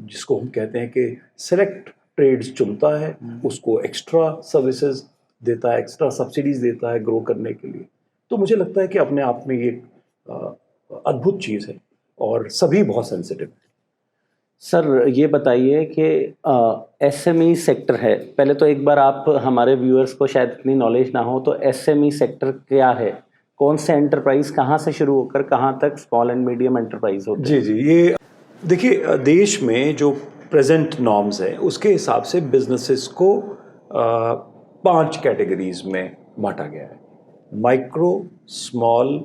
S1: जिसको हम कहते हैं कि सेलेक्ट ट्रेड्स चुनता है, उसको एक्स्ट्रा सर्विसेज देता है, एक्स्ट्रा सब्सिडीज देता है ग्रो करने के लिए। तो मुझे लगता है कि अपने आप में ये अद्भुत चीज़ है और सभी बहुत सेंसिटिव है।
S2: सर ये बताइए कि एसएमई सेक्टर है, पहले तो एक बार आप हमारे व्यूअर्स को शायद इतनी नॉलेज ना हो, तो एसएमई सेक्टर क्या है, कौन से एंटरप्राइज कहाँ से शुरू होकर कहाँ तक स्मॉल एंड मीडियम एंटरप्राइज होते हैं?
S1: जी, ये देखिए देश में जो प्रेजेंट नॉर्म्स है उसके हिसाब से बिजनेसेस को 5 कैटेगरीज में बांटा गया है। माइक्रो, स्मॉल,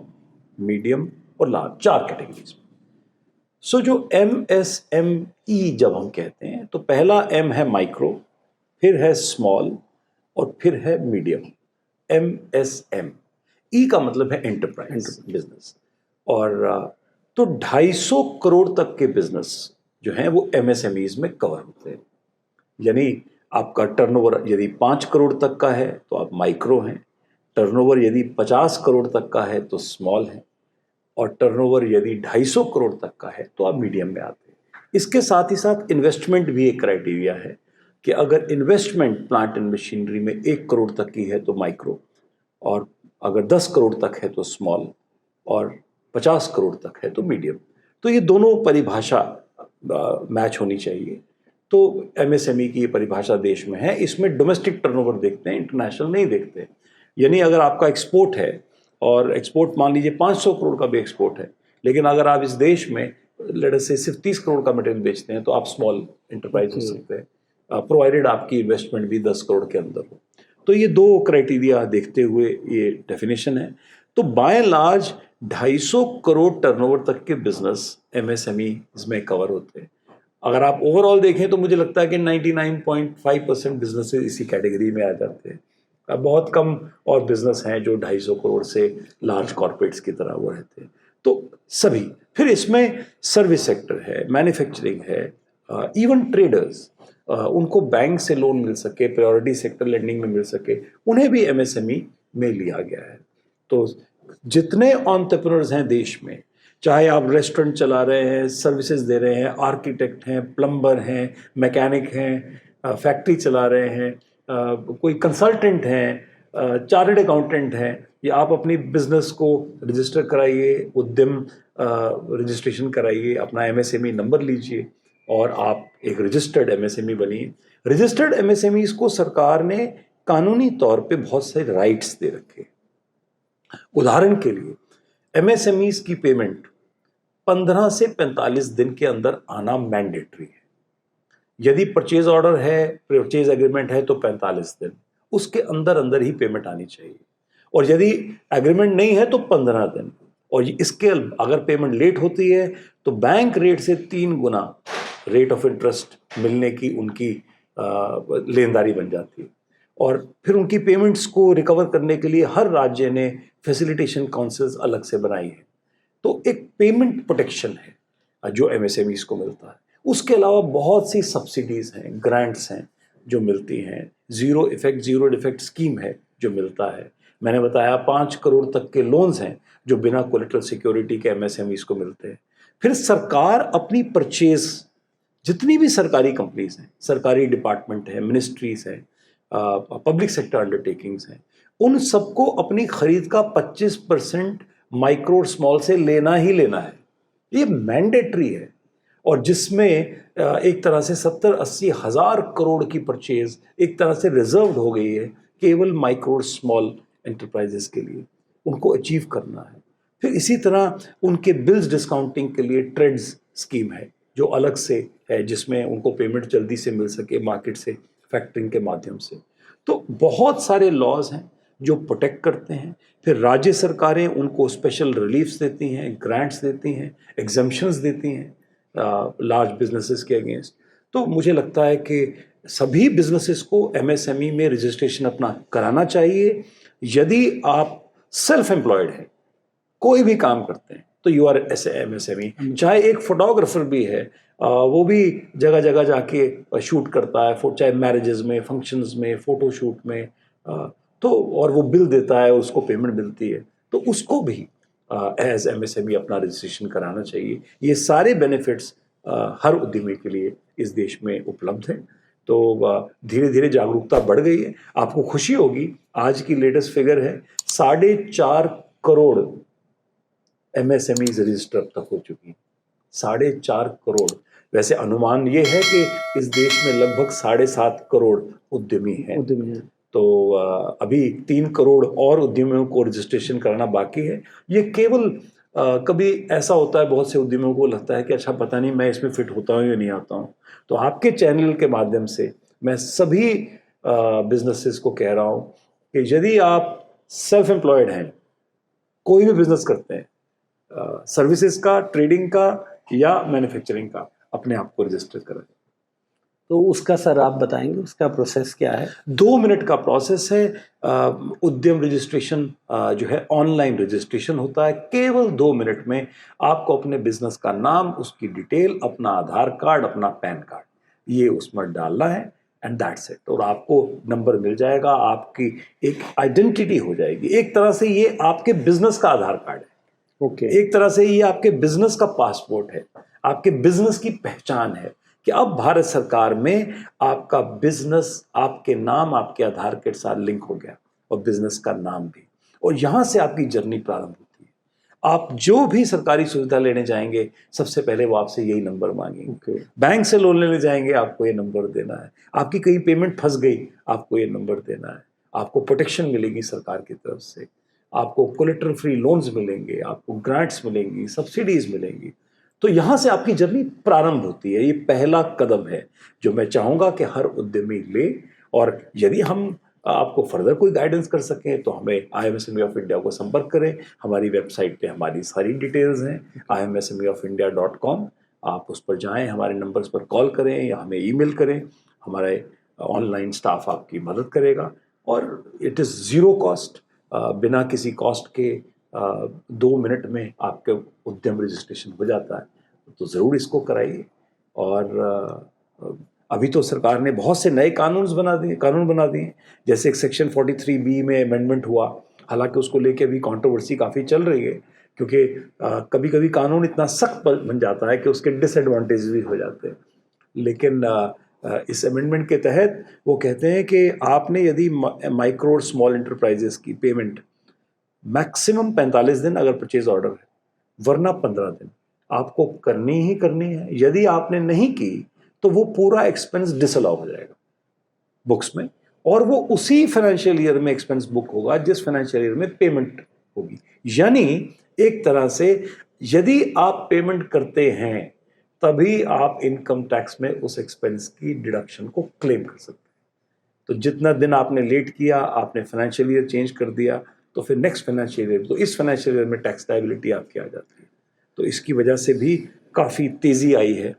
S1: मीडियम और लार्ज, 4 कैटेगरीज में। सो जो MSME जब हम कहते हैं तो पहला M है माइक्रो, फिर है स्मॉल और फिर है मीडियम, MSM। E का मतलब है एंटरप्राइज बिजनेस। और तो 250 करोड़ तक के बिजनेस जो हैं वो MSMEs में कवर होते हैं। यानी आपका टर्नओवर यदि 5 करोड़ तक का है तो आप माइक्रो हैं, टर्नओवर यदि 50 करोड़ तक का है तो स्मॉल है, और टर्नओवर यदि 250 करोड़ तक का है तो आप मीडियम में आते हैं। इसके साथ ही साथ इन्वेस्टमेंट भी एक क्राइटेरिया है कि अगर इन्वेस्टमेंट प्लांट एंड मशीनरी में 1 करोड़ तक की है तो माइक्रो, और अगर 10 करोड़ तक है तो स्मॉल, और 50 करोड़ तक है तो मीडियम। तो ये दोनों परिभाषा मैच होनी चाहिए। तो एमएसएमई की ये परिभाषा देश में है। इसमें डोमेस्टिक टर्नओवर देखते हैं, इंटरनेशनल नहीं देखते। यानी अगर आपका एक्सपोर्ट है और एक्सपोर्ट मान लीजिए 500 करोड़ का भी एक्सपोर्ट है, लेकिन अगर आप इस देश में लेट अस से सिर्फ 30 करोड़ का मटेरियल बेचते हैं तो आप स्मॉल एंटरप्राइज हो सकते हैं, प्रोवाइडेड आपकी इन्वेस्टमेंट भी 10 करोड़ के अंदर हो। तो ये दो क्राइटेरिया देखते हुए ये डेफिनेशन है। तो by and large 250 crore turnover तक के बिजनेस एमएसएमई इसमें कवर होते हैं। अगर आप ओवरऑल देखें तो मुझे लगता है कि 99.5% बिजनेसेस इसी कैटेगरी में आ जाते हैं। बहुत कम और बिजनेस हैं जो 250 करोड़ से लार्ज कॉर्पोरेट्स की तरह वो रहते हैं। तो सभी, फिर इसमें सर्विस सेक्टर है, मैन्युफैक्चरिंग है, इवन ट्रेडर्स, उनको बैंक से लोन मिल सके, प्रायोरिटी सेक्टर लेंडिंग में मिल सके, उन्हें भी एमएसएमई में लिया गया है। तो जितने एंटरप्रेन्योर्स हैं देश में, चाहे आप रेस्टोरेंट चला रहे हैं, सर्विसेज दे रहे हैं, आर्किटेक्ट हैं, प्लम्बर हैं, मैकेनिक हैं, फैक्ट्री चला रहे हैं, कोई कंसल्टेंट हैं, चार्टर्ड अकाउंटेंट हैं, या आप अपनी बिजनेस को रजिस्टर कराइए, उद्यम रजिस्ट्रेशन कराइए, अपना एमएसएमई नंबर लीजिए और आप एक रजिस्टर्ड एमएसएमई बनिए। रजिस्टर्ड एमएसएमईज को सरकार ने कानूनी तौर पे बहुत सारे राइट्स दे रखे। उदाहरण के लिए एमएसएमईज की पेमेंट 15 से 45 दिन के अंदर आना मैंडेटरी है। यदि परचेज ऑर्डर है, परचेज एग्रीमेंट है तो 45 दिन, उसके अंदर अंदर ही पेमेंट आनी चाहिए। और यदि एग्रीमेंट नहीं है तो 15 दिन। और इसके अगर पेमेंट लेट होती है तो बैंक रेट से 3 गुना रेट ऑफ इंटरेस्ट मिलने की उनकी लेनदारी बन जाती है। और फिर उनकी पेमेंट्स को रिकवर करने के लिए हर राज्य ने फैसिलिटेशन काउंसिल्स अलग से बनाई है। तो एक पेमेंट प्रोटेक्शन है जो एमएसएमईज को मिलता है। उसके अलावा बहुत सी सब्सिडीज हैं, ग्रांट्स हैं जो मिलती हैं, zero effect zero defect scheme है जो मिलता है। मैंने बताया 5 करोड़ तक के लोन्स हैं जो बिना कोलेटरल सिक्योरिटी के एमएसएमईज को मिलते हैं। फिर सरकार अपनी परचेज, जितनी भी सरकारी कंपनीज हैं, सरकारी डिपार्टमेंट है, मिनिस्ट्रीज हैं, पब्लिक सेक्टर अंडरटेकिंग्स हैं, उन सबको अपनी खरीद का 25% माइक्रो और स्मॉल से लेना ही लेना है। ये मैंडेटरी है। और जिसमें एक तरह से 70-80 हज़ार करोड़ की परचेज एक तरह से रिजर्व्ड हो गई है केवल माइक्रो और स्मॉल एंटरप्राइजेस के लिए, उनको अचीव करना है। फिर इसी तरह उनके बिल्स डिस्काउंटिंग के लिए ट्रेड्स स्कीम है जो अलग से है, जिसमें उनको पेमेंट जल्दी से मिल सके मार्केट से, फैक्टरिंग के माध्यम से। तो बहुत सारे लॉज हैं जो प्रोटेक्ट करते हैं। फिर राज्य सरकारें उनको स्पेशल रिलीफ्स देती हैं, ग्रांट्स देती हैं, एग्जम्पशंस देती हैं लार्ज बिजनेसेस के अगेंस्ट। तो मुझे लगता है कि सभी बिजनेसेस को एमएसएमई में रजिस्ट्रेशन अपना कराना चाहिए। यदि आप सेल्फ एम्प्लॉयड हैं, कोई भी काम करते हैं, तो यू आर एमएसएमई। चाहे एक फोटोग्राफर भी है, वो भी जगह जगह जाके शूट करता है, चाहे मैरिजेस में, फंक्शंस में, फोटो शूट में, तो और वो बिल देता है, उसको पेमेंट मिलती है, तो उसको भी एज एमएसएमई अपना रजिस्ट्रेशन कराना चाहिए। ये सारे बेनिफिट्स हर उद्यमी के लिए इस देश में उपलब्ध हैं। तो धीरे धीरे जागरूकता बढ़ गई है। आपको खुशी होगी, आज की लेटेस्ट फिगर है 4.5 करोड़ एमएसएमईज रजिस्टर अब तक हो चुकी, 4.5 करोड़। वैसे अनुमान ये है कि इस देश में लगभग 7.5 करोड़ उद्यमी हैं। तो अभी 3 करोड़ और उद्यमियों को रजिस्ट्रेशन कराना बाकी है। ये केवल कभी ऐसा होता है, बहुत से उद्यमियों को लगता है कि अच्छा पता नहीं मैं इसमें फिट होता हूँ या नहीं आता हूँ। तो आपके चैनल के माध्यम से मैं सभी बिजनेसेस को कह रहा हूँ कि यदि आप सेल्फ एम्प्लॉयड हैं, कोई भी बिजनेस करते हैं, सर्विसेज का, ट्रेडिंग का या मैन्युफैक्चरिंग का, अपने आप को रजिस्टर करें।
S2: तो उसका सर आप बताएंगे उसका प्रोसेस क्या है?
S1: 2 मिनट का प्रोसेस है। उद्यम रजिस्ट्रेशन जो है ऑनलाइन रजिस्ट्रेशन होता है। केवल 2 मिनट में आपको अपने बिजनेस का नाम, उसकी डिटेल, अपना आधार कार्ड, अपना पैन कार्ड, ये उसमें डालना है एंड दैट्स इट। और आपको नंबर मिल जाएगा, आपकी एक आइडेंटिटी हो जाएगी। एक तरह से ये आपके बिजनेस का आधार कार्ड है।
S2: ओके।
S1: एक तरह से ये आपके बिजनेस का पासपोर्ट है, आपके बिजनेस की पहचान है कि अब भारत सरकार में आपका बिजनेस आपके नाम, आपके आधार के साथ लिंक हो गया, और बिजनेस का नाम भी, और यहां से आपकी जर्नी प्रारंभ होती है। आप जो भी सरकारी सुविधा लेने जाएंगे, सबसे पहले वो आपसे यही नंबर मांगेंगे।
S2: ओके।
S1: बैंक से लोन लेने जाएंगे, आपको ये नंबर देना है। आपकी कहीं पेमेंट फंस गई, आपको ये नंबर देना है। आपको प्रोटेक्शन मिलेगी सरकार की तरफ से, आपको कोलेटरल फ्री लोन्स मिलेंगे, आपको ग्रांट्स मिलेंगी, सब्सिडीज मिलेंगी। तो यहां से आपकी जर्नी प्रारंभ होती है। ये पहला कदम है जो मैं चाहूंगा कि हर उद्यमी ले। और यदि हम आपको फर्दर कोई गाइडेंस कर सकें तो हमें IMSME ऑफ इंडिया को संपर्क करें। हमारी वेबसाइट पे हमारी सारी डिटेल्स हैं, imsmeofindia.com। आप उस पर जाएं, हमारे नंबर्स पर कॉल करें या हमें ईमेल करें। हमारे ऑनलाइन स्टाफ आपकी मदद करेगा, और इट इज़ ज़ीरो कॉस्ट। बिना किसी कॉस्ट के 2 मिनट में आपके उद्यम रजिस्ट्रेशन हो जाता है। तो ज़रूर इसको कराइए। और अभी तो सरकार ने बहुत से नए कानून बना दिए। जैसे एक सेक्शन 43B में अमेंडमेंट हुआ, हालांकि उसको लेके अभी कंट्रोवर्सी काफ़ी चल रही है, क्योंकि कभी कभी कानून इतना सख्त बन जाता है कि उसके डिसएडवांटेज भी हो जाते हैं। लेकिन इस अमेंडमेंट के तहत वो कहते हैं कि आपने यदि माइक्रो और स्मॉल एंटरप्राइजेस की पेमेंट मैक्सिमम 45 दिन अगर परचेज ऑर्डर है, वरना 15 दिन आपको करनी ही करनी है। यदि आपने नहीं की तो वो पूरा एक्सपेंस डिसअलाउ हो जाएगा बुक्स में, और वो उसी फाइनेंशियल ईयर में एक्सपेंस बुक होगा जिस फाइनेंशियल ईयर में पेमेंट होगी। यानी एक तरह से यदि आप पेमेंट करते हैं तभी आप इनकम टैक्स में उस एक्सपेंस की डिडक्शन को क्लेम कर सकते हैं। तो जितना दिन आपने लेट किया, आपने फाइनेंशियल ईयर चेंज कर दिया, तो फिर नेक्स्ट फाइनेंशियल ईयर, तो इस फाइनेंशियल ईयर में टैक्स लायबिलिटी आपकी आ जाती है। तो इसकी वजह से भी काफ़ी तेज़ी आई है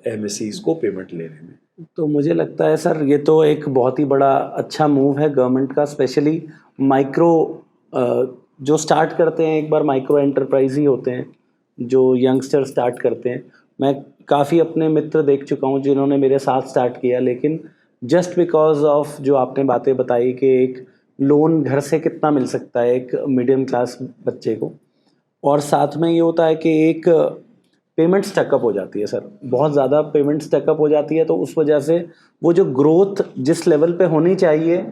S1: MSEs को पेमेंट लेने में।
S2: तो मुझे लगता है सर ये तो एक बहुत ही बड़ा अच्छा मूव है गवर्नमेंट का, स्पेशली माइक्रो जो स्टार्ट करते हैं, एक बार माइक्रो एंटरप्राइज ही होते हैं जो यंगस्टर स्टार्ट करते हैं। मैं काफ़ी अपने मित्र देख चुका हूँ जिन्होंने मेरे साथ स्टार्ट किया, लेकिन जस्ट बिकॉज ऑफ जो आपने बातें बताई कि एक लोन घर से कितना मिल सकता है एक मिडियम क्लास बच्चे को, और साथ में ये होता है कि एक पेमेंट स्टकअप हो जाती है सर, बहुत ज़्यादा पेमेंट स्टकअप हो जाती है। तो उस वजह से वो जो ग्रोथ जिस लेवल पे होनी चाहिए,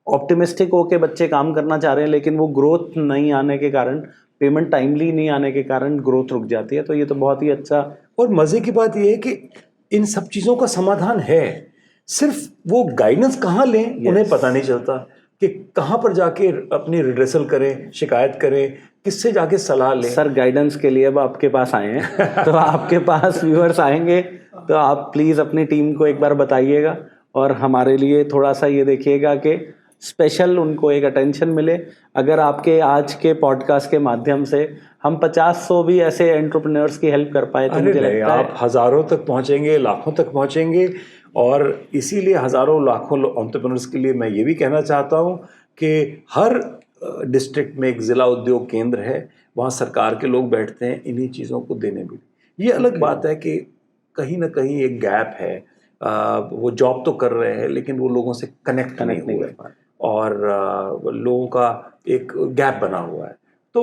S2: ऑप्टिमिस्टिक हो के बच्चे काम करना चाह रहे हैं, लेकिन वो ग्रोथ नहीं आने के कारण, पेमेंट टाइमली नहीं आने के कारण ग्रोथ रुक जाती है। तो ये तो बहुत ही अच्छा।
S1: और मज़े की बात ये है कि इन सब चीज़ों का समाधान है, सिर्फ वो गाइडेंस कहाँ लें उन्हें पता नहीं चलता कि कहाँ पर जाके अपनी रिड्रेसल करें, शिकायत करें, किससे जाके सलाह लें।
S2: सर गाइडेंस के लिए अब आपके पास आए हैं तो आपके पास व्यूअर्स आएंगे, तो आप प्लीज़ अपनी टीम को एक बार बताइएगा, और हमारे लिए थोड़ा सा ये देखिएगा कि स्पेशल उनको एक अटेंशन मिले। अगर आपके आज के पॉडकास्ट के माध्यम से हम 50-100 भी ऐसे एंटरप्रेन्योर्स की हेल्प कर पाए तो मुझे लगता है
S1: आप हज़ारों तक पहुँचेंगे, लाखों तक पहुँचेंगे। और इसीलिए हज़ारों लाखों एंटरप्रेन्योर्स के लिए मैं ये भी कहना चाहता हूँ कि हर डिस्ट्रिक्ट में एक ज़िला उद्योग केंद्र है, वहाँ सरकार के लोग बैठते हैं इन्हीं चीज़ों को देने में। ये अलग बात है कि कहीं ना कहीं एक गैप है, वो जॉब तो कर रहे हैं लेकिन वो लोगों से कनेक्ट नहीं हुए, और लोगों का एक गैप बना हुआ है। तो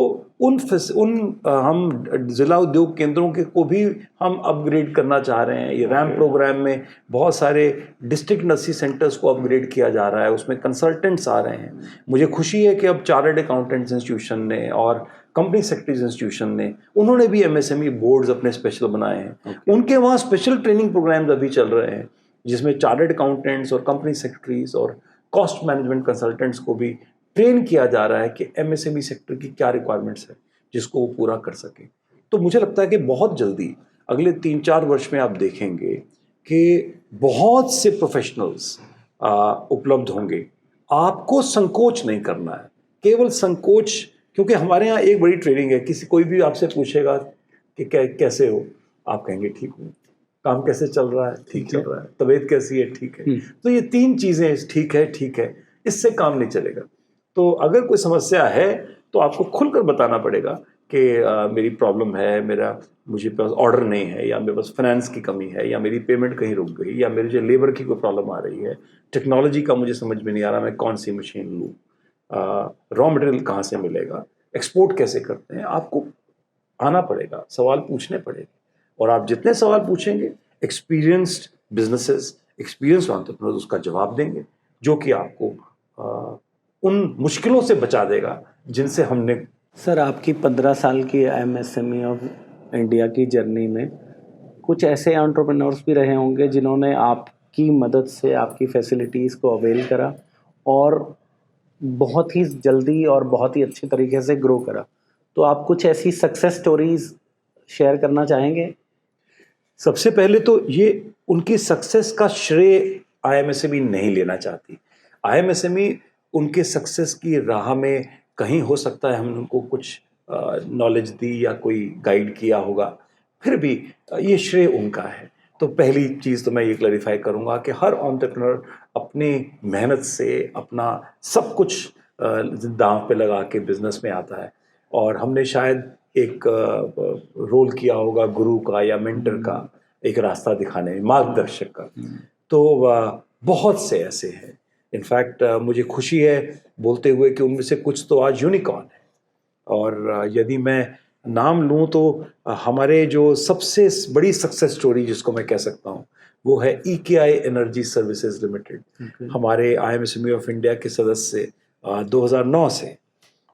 S1: हम ज़िला उद्योग केंद्रों के को भी हम अपग्रेड करना चाह रहे हैं। ये रैम प्रोग्राम में बहुत सारे डिस्ट्रिक्ट नर्सी सेंटर्स को अपग्रेड किया जा रहा है, उसमें कंसल्टेंट्स आ रहे हैं। मुझे खुशी है कि अब चार्टर्ड अकाउंटेंट्स इंस्टीट्यूशन ने और कंपनी सेक्रेटरीज इंस्टीट्यूशन ने, उन्होंने भी MSME बोर्ड्स अपने स्पेशल बनाए हैं। उनके वहाँ स्पेशल ट्रेनिंग प्रोग्राम्स अभी चल रहे हैं जिसमें चार्टर्ड अकाउंटेंट्स और कंपनी सेक्रेटरीज और कॉस्ट मैनेजमेंट कंसल्टेंट्स को भी ट्रेन किया जा रहा है कि MSME सेक्टर की क्या रिक्वायरमेंट्स है जिसको वो पूरा कर सके। तो मुझे लगता है कि बहुत जल्दी अगले 3-4 वर्ष में आप देखेंगे कि बहुत से प्रोफेशनल्स उपलब्ध होंगे। आपको संकोच नहीं करना है, केवल संकोच, क्योंकि हमारे यहाँ एक बड़ी ट्रेनिंग है। कोई भी आपसे पूछेगा कि कैसे हो, आप कहेंगे ठीक हूँ। काम कैसे चल रहा है? ठीक चल रहा है। तबीयत कैसी है? ठीक है। तो ये 3 चीज़ें, ठीक है, इससे काम नहीं चलेगा। तो अगर कोई समस्या है तो आपको खुलकर बताना पड़ेगा कि मेरी प्रॉब्लम है, मुझे पास ऑर्डर नहीं है, या मेरे पास फाइनेंस की कमी है, या मेरी पेमेंट कहीं रुक गई, या मेरे जो लेबर की कोई प्रॉब्लम आ रही है, टेक्नोलॉजी का मुझे समझ में नहीं आ रहा, मैं कौन सी मशीन लूँ, रॉ मटेरियल कहाँ से मिलेगा। एक्सपोर्ट कैसे करते हैं, आपको आना पड़ेगा, सवाल पूछने पड़ेंगे। और आप जितने सवाल पूछेंगे, एक्सपीरियंस्ड बिजनेसेस, एक्सपीरियंस्ड एंटरप्रेन्योर्स उसका जवाब देंगे, जो कि आपको उन मुश्किलों से बचा देगा जिनसे हमने।
S2: सर, आपकी 15 साल की एमएसएमई ऑफ इंडिया की जर्नी में कुछ ऐसे एंटरप्रेन्योर्स भी रहे होंगे जिन्होंने आपकी मदद से आपकी फैसिलिटीज़ को अवेल करा और बहुत ही जल्दी और बहुत ही अच्छे तरीके से ग्रो करा। तो आप कुछ ऐसी सक्सेस स्टोरीज शेयर करना चाहेंगे?
S1: सबसे पहले तो ये उनकी सक्सेस का श्रेय आईएमएसएमई नहीं लेना चाहती। आईएमएसएमई उनके सक्सेस की राह में कहीं हो सकता है हमने उनको कुछ नॉलेज दी या कोई गाइड किया होगा, फिर भी ये श्रेय उनका है। तो पहली चीज़ तो मैं ये क्लैरिफाई करूँगा कि हर एंटरप्रेन्योर अपनी मेहनत से अपना सब कुछ दांव पे लगा के बिजनेस में आता है। और हमने शायद एक रोल किया होगा गुरु का या मेंटर का, एक रास्ता दिखाने में, मार्गदर्शक का। तो बहुत से ऐसे हैं। इनफैक्ट मुझे खुशी है बोलते हुए कि उनमें से कुछ तो आज यूनिकॉर्न है। और यदि मैं नाम लूँ तो हमारे जो सबसे बड़ी सक्सेस स्टोरी जिसको मैं कह सकता हूँ वो है EKI एनर्जी सर्विसेज लिमिटेड। हमारे आईएमएसएमई ऑफ इंडिया के सदस्य 2009 से,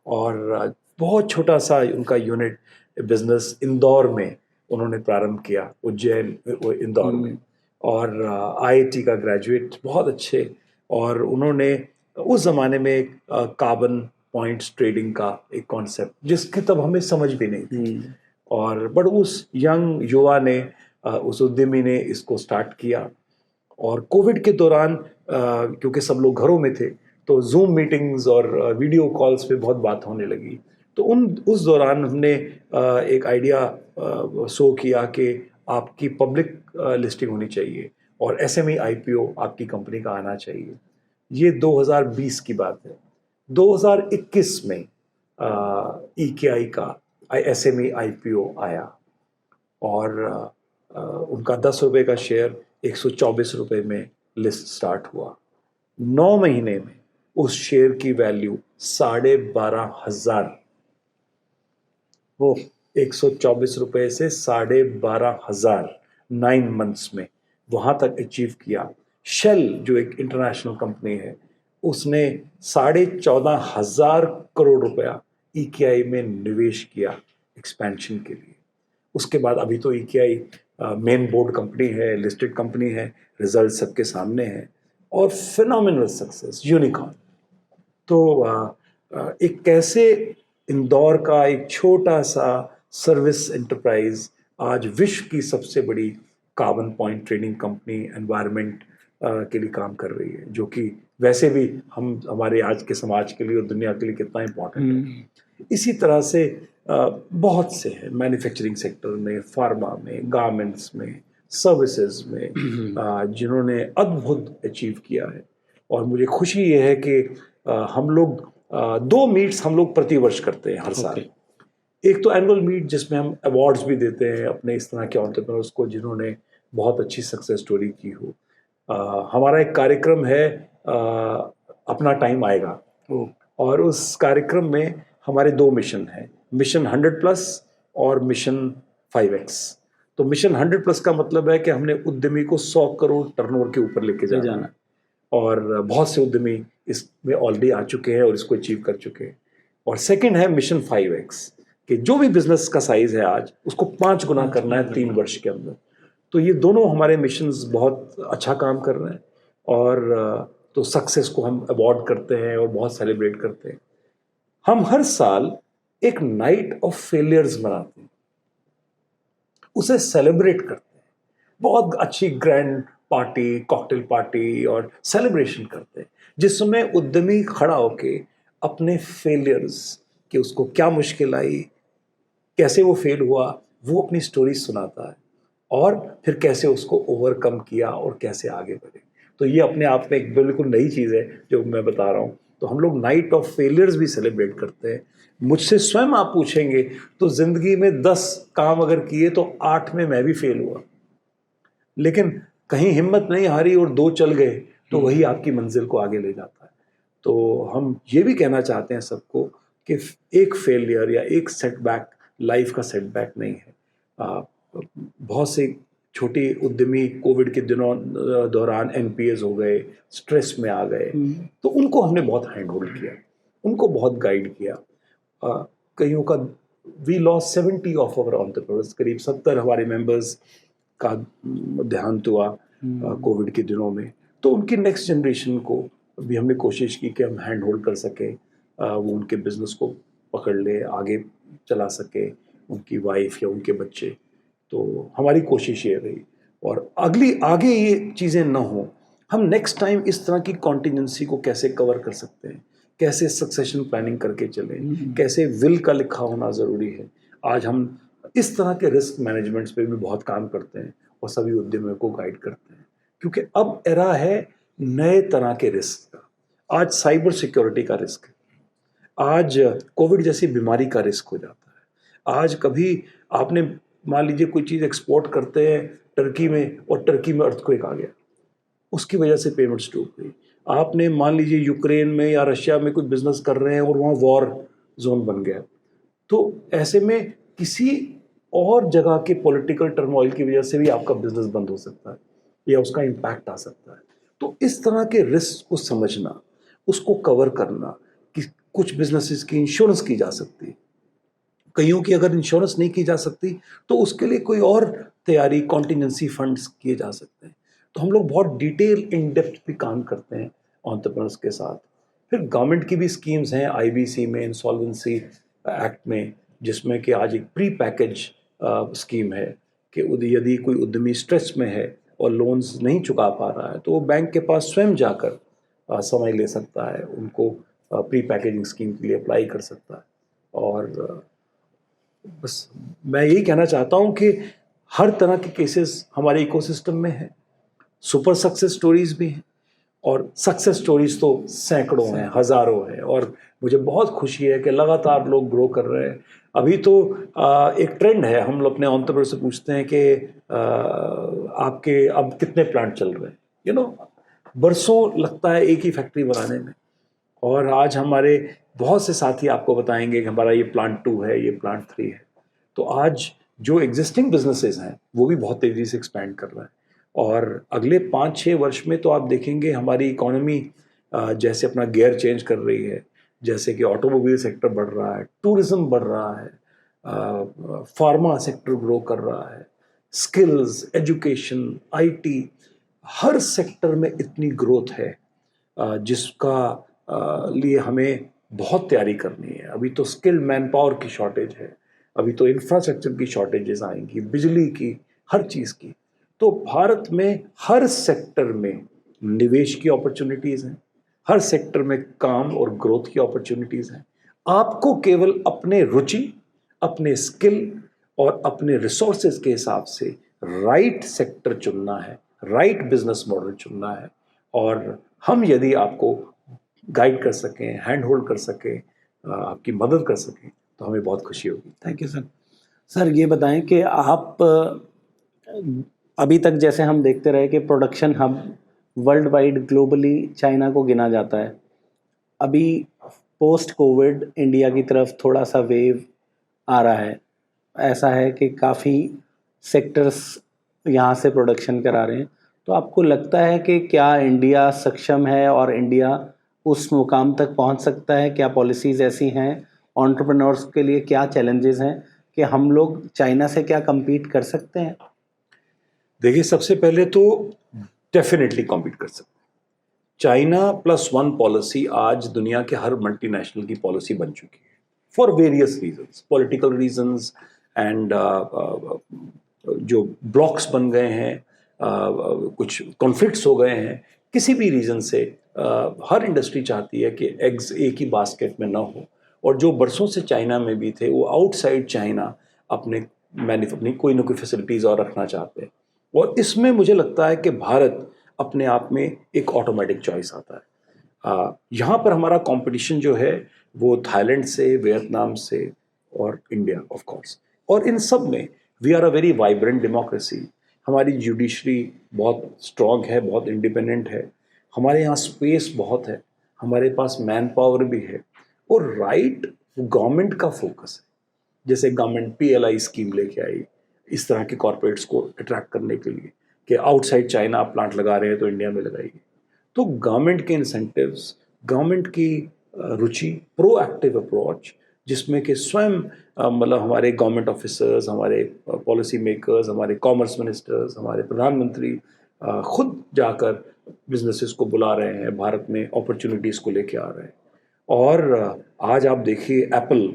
S1: और बहुत छोटा सा उनका यूनिट बिजनेस इंदौर में उन्होंने प्रारंभ किया, उज्जैन इंदौर में। और IIT का ग्रेजुएट, बहुत अच्छे। और उन्होंने उस ज़माने में कार्बन पॉइंट्स ट्रेडिंग का एक कॉन्सेप्ट जिसकी तब हमें समझ भी नहीं थी, और बट उस यंग युवा ने, उस उद्यमी ने इसको स्टार्ट किया। और कोविड के दौरान क्योंकि सब लोग घरों में थे तो जूम मीटिंग्स और वीडियो कॉल्स पे बहुत बात होने लगी। तो उस दौरान हमने एक आइडिया शो किया कि आपकी पब्लिक लिस्टिंग होनी चाहिए और SME IPO आपकी कंपनी का आना चाहिए। ये 2020 की बात है। 2021 में EKI का SME IPO आया और उनका 10 रुपये का शेयर 124 रुपये में लिस्ट स्टार्ट हुआ। 9 महीने में उस शेयर की वैल्यू 12,500, वो 124 रुपये से 12,500 9 मंथ्स में वहाँ तक अचीव किया। शेल जो एक इंटरनेशनल कंपनी है, उसने 14,500 करोड़ रुपया EKI में निवेश किया एक्सपेंशन के लिए। उसके बाद अभी तो EKI मेन बोर्ड कंपनी है, लिस्टेड कंपनी है, रिजल्ट सबके सामने है और फिनोमिनल सक्सेस, यूनिकॉर्न। तो एक कैसे इंदौर का एक छोटा सा सर्विस एंटरप्राइज आज विश्व की सबसे बड़ी carbon point trading company environment के लिए काम कर रही है, जो कि वैसे भी हमारे आज के समाज के लिए और दुनिया के लिए कितना इम्पोर्टेंट है। इसी तरह से बहुत से हैं मैन्युफैक्चरिंग सेक्टर में, फार्मा में, गारमेंट्स में, सर्विसेज में, जिन्होंने अद्भुत अचीव किया है। और मुझे खुशी ये है कि हम लोग 2 मीट्स हम लोग प्रतिवर्ष करते हैं हर साल। एक तो एनुअल मीट जिसमें हम अवार्ड्स भी देते हैं अपने इस तरह के एंटरप्रेन्योर्स को जिन्होंने बहुत अच्छी सक्सेस स्टोरी की हो। हमारा एक कार्यक्रम है अपना टाइम आएगा, और उस कार्यक्रम में हमारे 2 मिशन हैं, मिशन 100+ और मिशन 5X। तो मिशन 100+ का मतलब है कि हमने उद्यमी को 100 करोड़ टर्नओवर के ऊपर लेके जाना है, और बहुत से उद्यमी इसमें ऑलरेडी आ चुके हैं और इसको अचीव कर चुके हैं। और सेकंड है मिशन 5X कि जो भी बिजनेस का साइज है आज उसको 5 गुना करना है 3 वर्ष के अंदर। तो ये दोनों हमारे मिशंस बहुत अच्छा काम कर रहे हैं, और तो सक्सेस को हम अवॉर्ड करते हैं और बहुत सेलिब्रेट करते हैं। हम हर साल एक नाइट ऑफ फेलियर्स मनाते हैं, उसे सेलिब्रेट करते हैं, बहुत अच्छी ग्रैंड पार्टी, कॉकटेल पार्टी और सेलिब्रेशन करते हैं, जिसमें उद्यमी खड़ा होके अपने फेलियर्स कि उसको क्या मुश्किल आई, कैसे वो फेल हुआ, वो अपनी स्टोरी सुनाता है और फिर कैसे उसको ओवरकम किया और कैसे आगे बढ़े। तो ये अपने आप में एक बिल्कुल नई चीज़ है जो मैं बता रहा हूँ। तो हम लोग नाइट ऑफ फेलियर्स भी सेलिब्रेट करते हैं। मुझसे स्वयं आप पूछेंगे तो ज़िंदगी में 10 काम अगर किए तो 8 में मैं भी फेल हुआ, लेकिन कहीं हिम्मत नहीं हारी और 2 चल गए तो वही आपकी मंजिल को आगे ले जाता है। तो हम ये भी कहना चाहते हैं सबको कि एक फेलियर या एक सेटबैक लाइफ का सेटबैक नहीं है। बहुत से छोटे उद्यमी कोविड के दिनों दौरान एनपीएस हो गए, स्ट्रेस में आ गए, तो उनको हमने बहुत हैंड होल्ड किया, उनको बहुत गाइड किया। कईयों का we lost 70 of our entrepreneurs, करीब 70 हमारे मेंबर्स का देहांत हुआ कोविड के दिनों में। तो उनकी नेक्स्ट जनरेशन को भी हमने कोशिश की कि हम हैंड होल्ड कर सके, वो उनके बिजनेस को पकड़ ले, आगे चला सके, उनकी वाइफ या उनके बच्चे। तो हमारी कोशिश ये रही। और आगे ये चीज़ें ना हो, हम नेक्स्ट टाइम इस तरह की कॉन्टीजेंसी को कैसे कवर कर सकते हैं, कैसे सक्सेशन प्लानिंग करके चलें, कैसे विल का लिखा होना ज़रूरी है। आज हम इस तरह के रिस्क मैनेजमेंट्स पे भी बहुत काम करते हैं और सभी उद्यमियों को गाइड करते हैं, क्योंकि अब एरा है नए तरह के रिस्क का। आज साइबर सिक्योरिटी का रिस्क है, आज कोविड जैसी बीमारी का रिस्क हो जाता है। आज कभी आपने मान लीजिए कोई चीज़ एक्सपोर्ट करते हैं टर्की में और टर्की में अर्थक्वेक आ गया, उसकी वजह से पेमेंट्स डूब गई। आपने मान लीजिए यूक्रेन में या रशिया में कोई बिजनेस कर रहे हैं और वहाँ वॉर जोन बन गया, तो ऐसे में किसी और जगह के पॉलिटिकल टर्मोइल की वजह से भी आपका बिजनेस बंद हो सकता है या उसका इम्पैक्ट आ सकता है। तो इस तरह के रिस्क को समझना, उसको कवर करना, कि कुछ बिजनेसेस की इंश्योरेंस की जा सकती है, कईयों की अगर इंश्योरेंस नहीं की जा सकती तो उसके लिए कोई और तैयारी, कॉन्टीजेंसी फंड्स किए जा सकते हैं। तो हम लोग बहुत डिटेल इन डेप्थ भी काम करते हैं एंटरप्रेन्योर्स के साथ। फिर गवर्नमेंट की भी स्कीम्स हैं आईबीसी में, इंसॉल्वेंसी एक्ट में, जिसमें कि आज एक प्री पैकेज स्कीम है कि यदि कोई उद्यमी स्ट्रेस में है और लोन्स नहीं चुका पा रहा है तो वो बैंक के पास स्वयं जाकर समय ले सकता है, उनको प्री पैकेजिंग स्कीम के लिए अप्लाई कर सकता है। और बस मैं यही कहना चाहता हूँ कि हर तरह के केसेस हमारे इकोसिस्टम में हैं, सुपर सक्सेस स्टोरीज भी हैं और सक्सेस स्टोरीज तो सैकड़ों हैं, हज़ारों हैं। और मुझे बहुत खुशी है कि लगातार लोग ग्रो कर रहे हैं। अभी तो एक ट्रेंड है, हम लोग अपने एंटरप्रेन्योर से पूछते हैं कि आपके अब कितने प्लांट चल रहे हैं। बरसों लगता है एक ही फैक्ट्री बनाने में, और आज हमारे बहुत से साथी आपको बताएंगे कि हमारा ये प्लांट 2 है, ये प्लांट 3 है। तो आज जो एग्जिस्टिंग बिजनेसेस हैं वो भी बहुत तेज़ी से एक्सपैंड कर रहा है। और अगले 5-6 वर्ष में तो आप देखेंगे हमारी इकोनॉमी जैसे अपना गियर चेंज कर रही है, जैसे कि ऑटोमोबाइल सेक्टर बढ़ रहा है, टूरिज्म बढ़ रहा है, फार्मा सेक्टर ग्रो कर रहा है, skills, education, IT, her sector में इतनी ग्रोथ है जिसका लिए हमें बहुत तैयारी करनी है। अभी तो स्किल्ड मैन पावर की शॉर्टेज है, अभी तो इंफ्रास्ट्रक्चर की शॉर्टेजेस आएंगी, बिजली की, हर चीज़ की। तो भारत में हर सेक्टर में निवेश की अपॉर्चुनिटीज़ हैं, हर सेक्टर में काम और ग्रोथ की अपॉर्चुनिटीज़ हैं। आपको केवल अपने रुचि, अपने स्किल और अपने रिसोर्सेज के हिसाब से राइट सेक्टर चुनना है, राइट बिजनेस मॉडल चुनना है। और हम यदि आपको गाइड कर सकें, हैंड होल्ड कर सकें, आपकी मदद कर सकें, तो हमें बहुत खुशी होगी।
S2: Thank you sir. सर ये बताएं कि आप अभी तक जैसे हम देखते रहे कि production hub world wide globally China को गिना जाता है, अभी पोस्ट कोविड इंडिया की तरफ थोड़ा सा वेव आ रहा है। ऐसा है कि काफ़ी सेक्टर्स यहाँ से प्रोडक्शन करा रहे हैं। तो आपको लगता है कि क्या इंडिया सक्षम है और इंडिया उस मुकाम तक पहुँच सकता है? क्या पॉलिसीज़ ऐसी हैं? एंटरप्रेन्योर्स के लिए क्या चैलेंजेस हैं कि हम लोग चाइना से क्या compete कर सकते हैं?
S1: देखिए, सबसे पहले तो डेफिनेटली कॉम्पीट कर सकते हैं। चाइना प्लस वन पॉलिसी आज दुनिया के हर मल्टीनेशनल की पॉलिसी बन चुकी है, for various reasons, political reasons and जो ब्लॉक्स बन गए हैं, कुछ कॉन्फ्लिक्ट्स हो गए हैं, किसी भी रीज़न से हर इंडस्ट्री चाहती है कि एग्स एक ही बास्केट में ना हो। और जो बरसों से चाइना में भी थे वो आउटसाइड चाइना अपने अपनी कोई ना कोई फैसिलिटीज़ और रखना चाहते हैं। और इसमें मुझे लगता है कि भारत अपने आप में एक ऑटोमेटिक चॉइस आता है। यहाँ पर हमारा कंपटीशन जो है वो थाईलैंड से, वियतनाम से और इंडिया ऑफ कोर्स। और इन सब में we are a very vibrant democracy. हमारी जुडिशरी बहुत स्ट्रॉन्ग है, बहुत इंडिपेंडेंट है, हमारे यहाँ स्पेस बहुत है, हमारे पास मैन पावर भी है। और राइट गवर्नमेंट का फोकस है। जैसे गवर्नमेंट PLI स्कीम लेके आई इस तरह के कॉर्पोरेट्स को अट्रैक्ट करने के लिए कि आउटसाइड चाइना आप प्लांट लगा रहे हैं तो इंडिया में लगाइए। तो गवर्नमेंट के इंसेंटिव्स, गवर्नमेंट की रुचि, प्रोएक्टिव अप्रोच, जिसमें कि स्वयं मतलब हमारे गवर्नमेंट ऑफिसर्स, हमारे पॉलिसी मेकर्स, हमारे कॉमर्स मिनिस्टर्स, हमारे प्रधानमंत्री खुद जाकर बिजनेसेस को बुला रहे हैं, भारत में अपॉर्चुनिटीज़ को लेके आ रहे हैं। और आज आप देखिए एप्पल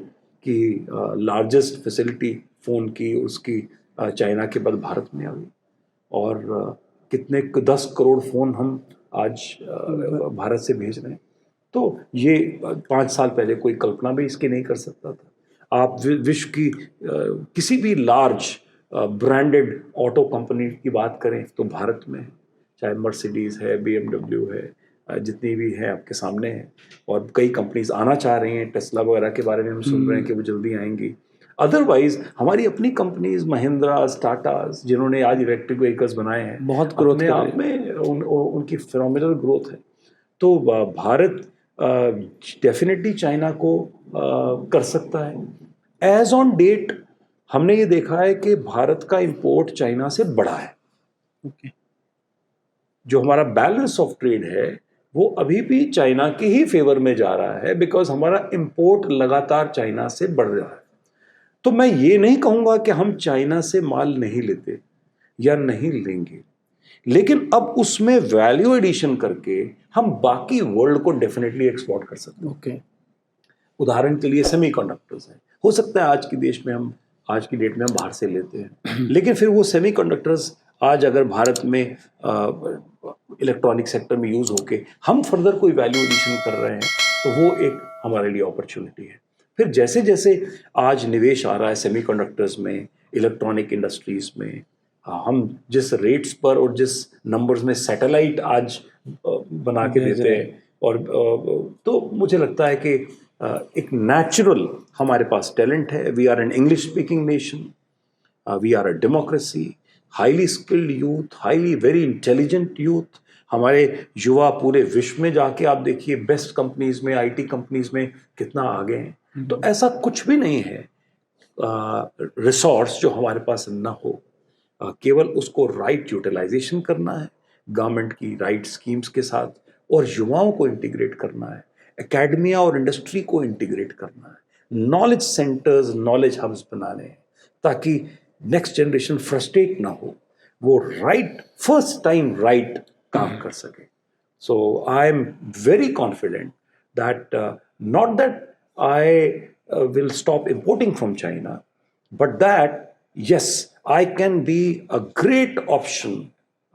S1: की लार्जेस्ट फैसिलिटी फ़ोन की उसकी चाइना के बाद भारत में आ गई। और कितने 10 करोड़ फ़ोन हम आज भारत से भेज रहे हैं। तो ये 5 साल पहले कोई कल्पना भी इसकी नहीं कर सकता था। आप विश्व की किसी भी लार्ज ब्रांडेड ऑटो कंपनी की बात करें तो भारत में है, चाहे मर्सिडीज़ है, BMW है, जितनी भी है आपके सामने है। और कई कंपनीज आना चाह रही हैं, टेस्ला वगैरह के बारे में हम सुन रहे हैं कि वो जल्दी आएंगी। अदरवाइज हमारी अपनी कंपनीज महिंद्रा, टाटास, जिन्होंने आज इलेक्ट्रिक व्हीकल्स बनाए हैं,
S2: बहुत ग्रोथ
S1: अपने आप में उनकी फिनोमिनल ग्रोथ है। तो भारत डेफिनेटली चाइना को कर सकता है। एज ऑन डेट हमने ये देखा है कि भारत का इंपोर्ट चाइना से बढ़ा है।
S2: ओके।
S1: जो हमारा बैलेंस ऑफ ट्रेड है वो अभी भी चाइना के ही फेवर में जा रहा है, बिकॉज हमारा इंपोर्ट लगातार चाइना से बढ़ रहा है। तो मैं ये नहीं कहूँगा कि हम चाइना से माल नहीं लेते या नहीं लेंगे, लेकिन अब उसमें वैल्यू एडिशन करके हम बाकी वर्ल्ड को डेफिनेटली एक्सपोर्ट कर सकते हैं।
S2: ओके।
S1: उदाहरण के लिए सेमीकंडक्टर्स हैं। हो सकता है आज की डेट में हम बाहर से लेते हैं, लेकिन फिर वो सेमीकंडक्टर्स आज अगर भारत में इलेक्ट्रॉनिक सेक्टर में यूज़ होके हम फर्दर कोई वैल्यू एडिशन कर रहे हैं तो वो एक हमारे लिए अपॉर्चुनिटी है। फिर जैसे जैसे आज निवेश आ रहा है सेमीकंडक्टर्स में, इलेक्ट्रॉनिक इंडस्ट्रीज़ में, हम जिस रेट्स पर और जिस नंबर्स में सैटेलाइट आज बना के देते हैं, और तो मुझे लगता है कि एक नेचुरल हमारे पास टैलेंट है। We are an English speaking nation, we are a democracy, highly skilled youth, highly very intelligent youth. हमारे युवा पूरे विश्व में जाके आप देखिए बेस्ट कंपनीज में, IT कंपनीज में कितना आगे हैं। तो ऐसा कुछ भी नहीं है रिसोर्स जो हमारे पास ना हो, केवल उसको राइट यूटिलाइजेशन करना है, गवर्नमेंट की राइट स्कीम्स के साथ, और युवाओं को इंटीग्रेट करना है, एकेडमिया और इंडस्ट्री को इंटीग्रेट करना है, नॉलेज सेंटर्स, नॉलेज हब्स बनाने हैं, ताकि नेक्स्ट जनरेशन फ्रस्ट्रेट ना हो, वो राइट फर्स्ट टाइम राइट काम कर सके। So I am very confident that not that I will stop importing from China, but that yes, I can be a great option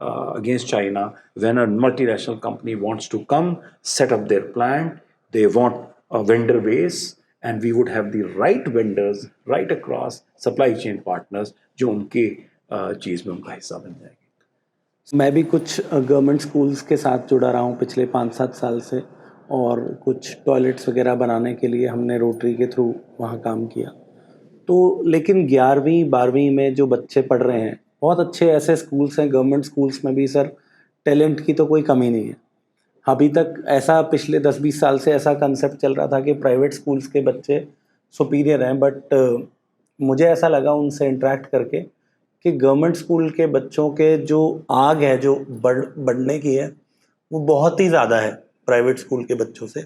S1: against China when a multinational company wants to come, set up their plant, they want a vendor base, and we would have the right vendors right across supply chain partners जो उनके चीज़ में उनका हिस्सा बन जाएंगे।
S2: मैं भी कुछ गवर्नमेंट स्कूल्स के साथ जुड़ा रहा हूँ पिछले 5-7 साल से, और कुछ टॉयलेट्स वगैरह बनाने के लिए हमने रोटरी के थ्रू वहाँ काम किया। तो लेकिन 11वीं 12वीं में जो बच्चे पढ़ रहे हैं, बहुत अच्छे ऐसे स्कूल्स हैं गवर्नमेंट स्कूल्स में भी सर, टैलेंट की तो कोई कमी नहीं है। अभी तक ऐसा पिछले 10-20 साल से ऐसा कंसेप्ट चल रहा था कि प्राइवेट स्कूल्स के बच्चे सुपीरियर हैं, बट मुझे ऐसा लगा उनसे इंटरेक्ट करके कि गवर्नमेंट स्कूल के बच्चों के जो आग है जो बढ़ने की है वो बहुत ही ज़्यादा है प्राइवेट स्कूल के बच्चों से।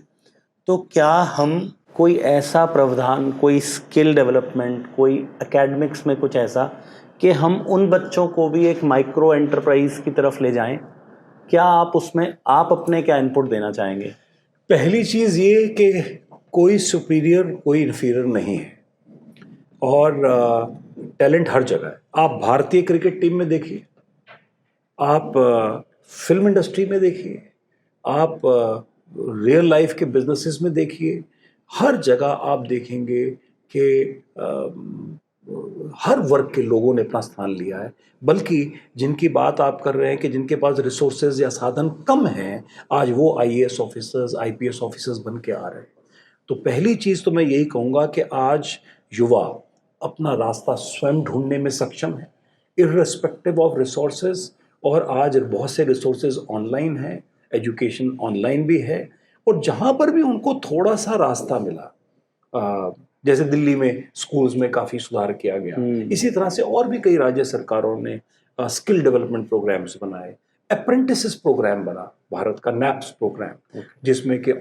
S2: तो क्या हम कोई ऐसा प्रावधान, कोई स्किल डेवलपमेंट, कोई एकेडमिक्स में कुछ ऐसा कि हम उन बच्चों को भी एक माइक्रो एंटरप्राइज की तरफ ले जाएं? क्या आप उसमें आप अपने क्या इनपुट देना चाहेंगे?
S1: पहली चीज़ ये कि कोई सुपीरियर कोई इन्फीरियर नहीं है, और टैलेंट हर जगह है। आप भारतीय क्रिकेट टीम में देखिए, आप फिल्म इंडस्ट्री में देखिए, आप रियल लाइफ के बिजनेसेस में देखिए, हर जगह आप देखेंगे कि हर वर्ग के लोगों ने अपना स्थान लिया है। बल्कि जिनकी बात आप कर रहे हैं कि जिनके पास रिसोर्सेज या साधन कम हैं, आज वो IAS ऑफिसर्स, IPS ऑफिसर्स बन के आ रहे हैं। तो पहली चीज़ तो मैं यही कहूँगा कि आज युवा अपना रास्ता स्वयं ढूंढने में सक्षम है, इर्रेस्पेक्टिव ऑफ रिसोर्सेज। और आज बहुत से रिसोर्सेज ऑनलाइन हैं, एजुकेशन ऑनलाइन भी है, और जहाँ पर भी उनको थोड़ा सा रास्ता मिला, जैसे दिल्ली में स्कूल्स में काफ़ी सुधार किया गया, इसी तरह से और भी कई राज्य सरकारों ने स्किल डेवलपमेंट प्रोग्राम्स बनाए। अप्रेंटिसेस प्रोग्राम बना भारत का, नैप्स प्रोग्राम, जिसमें कि